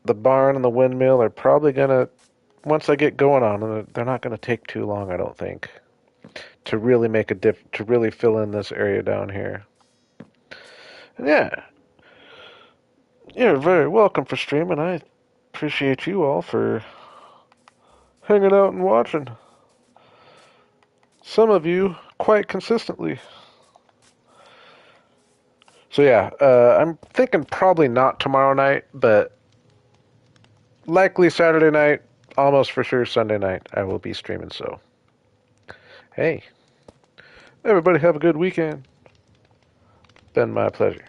barn and the windmill are probably going to once I get going on them, they're not going to take too long, I don't think, to really make a to really fill in this area down here. And yeah, you're very welcome for streaming. I appreciate you all for hanging out and watching. Some of you quite consistently. So yeah, I'm thinking probably not tomorrow night, but likely Saturday night, almost for sure Sunday night, I will be streaming. So, hey, everybody have a good weekend. Been my pleasure.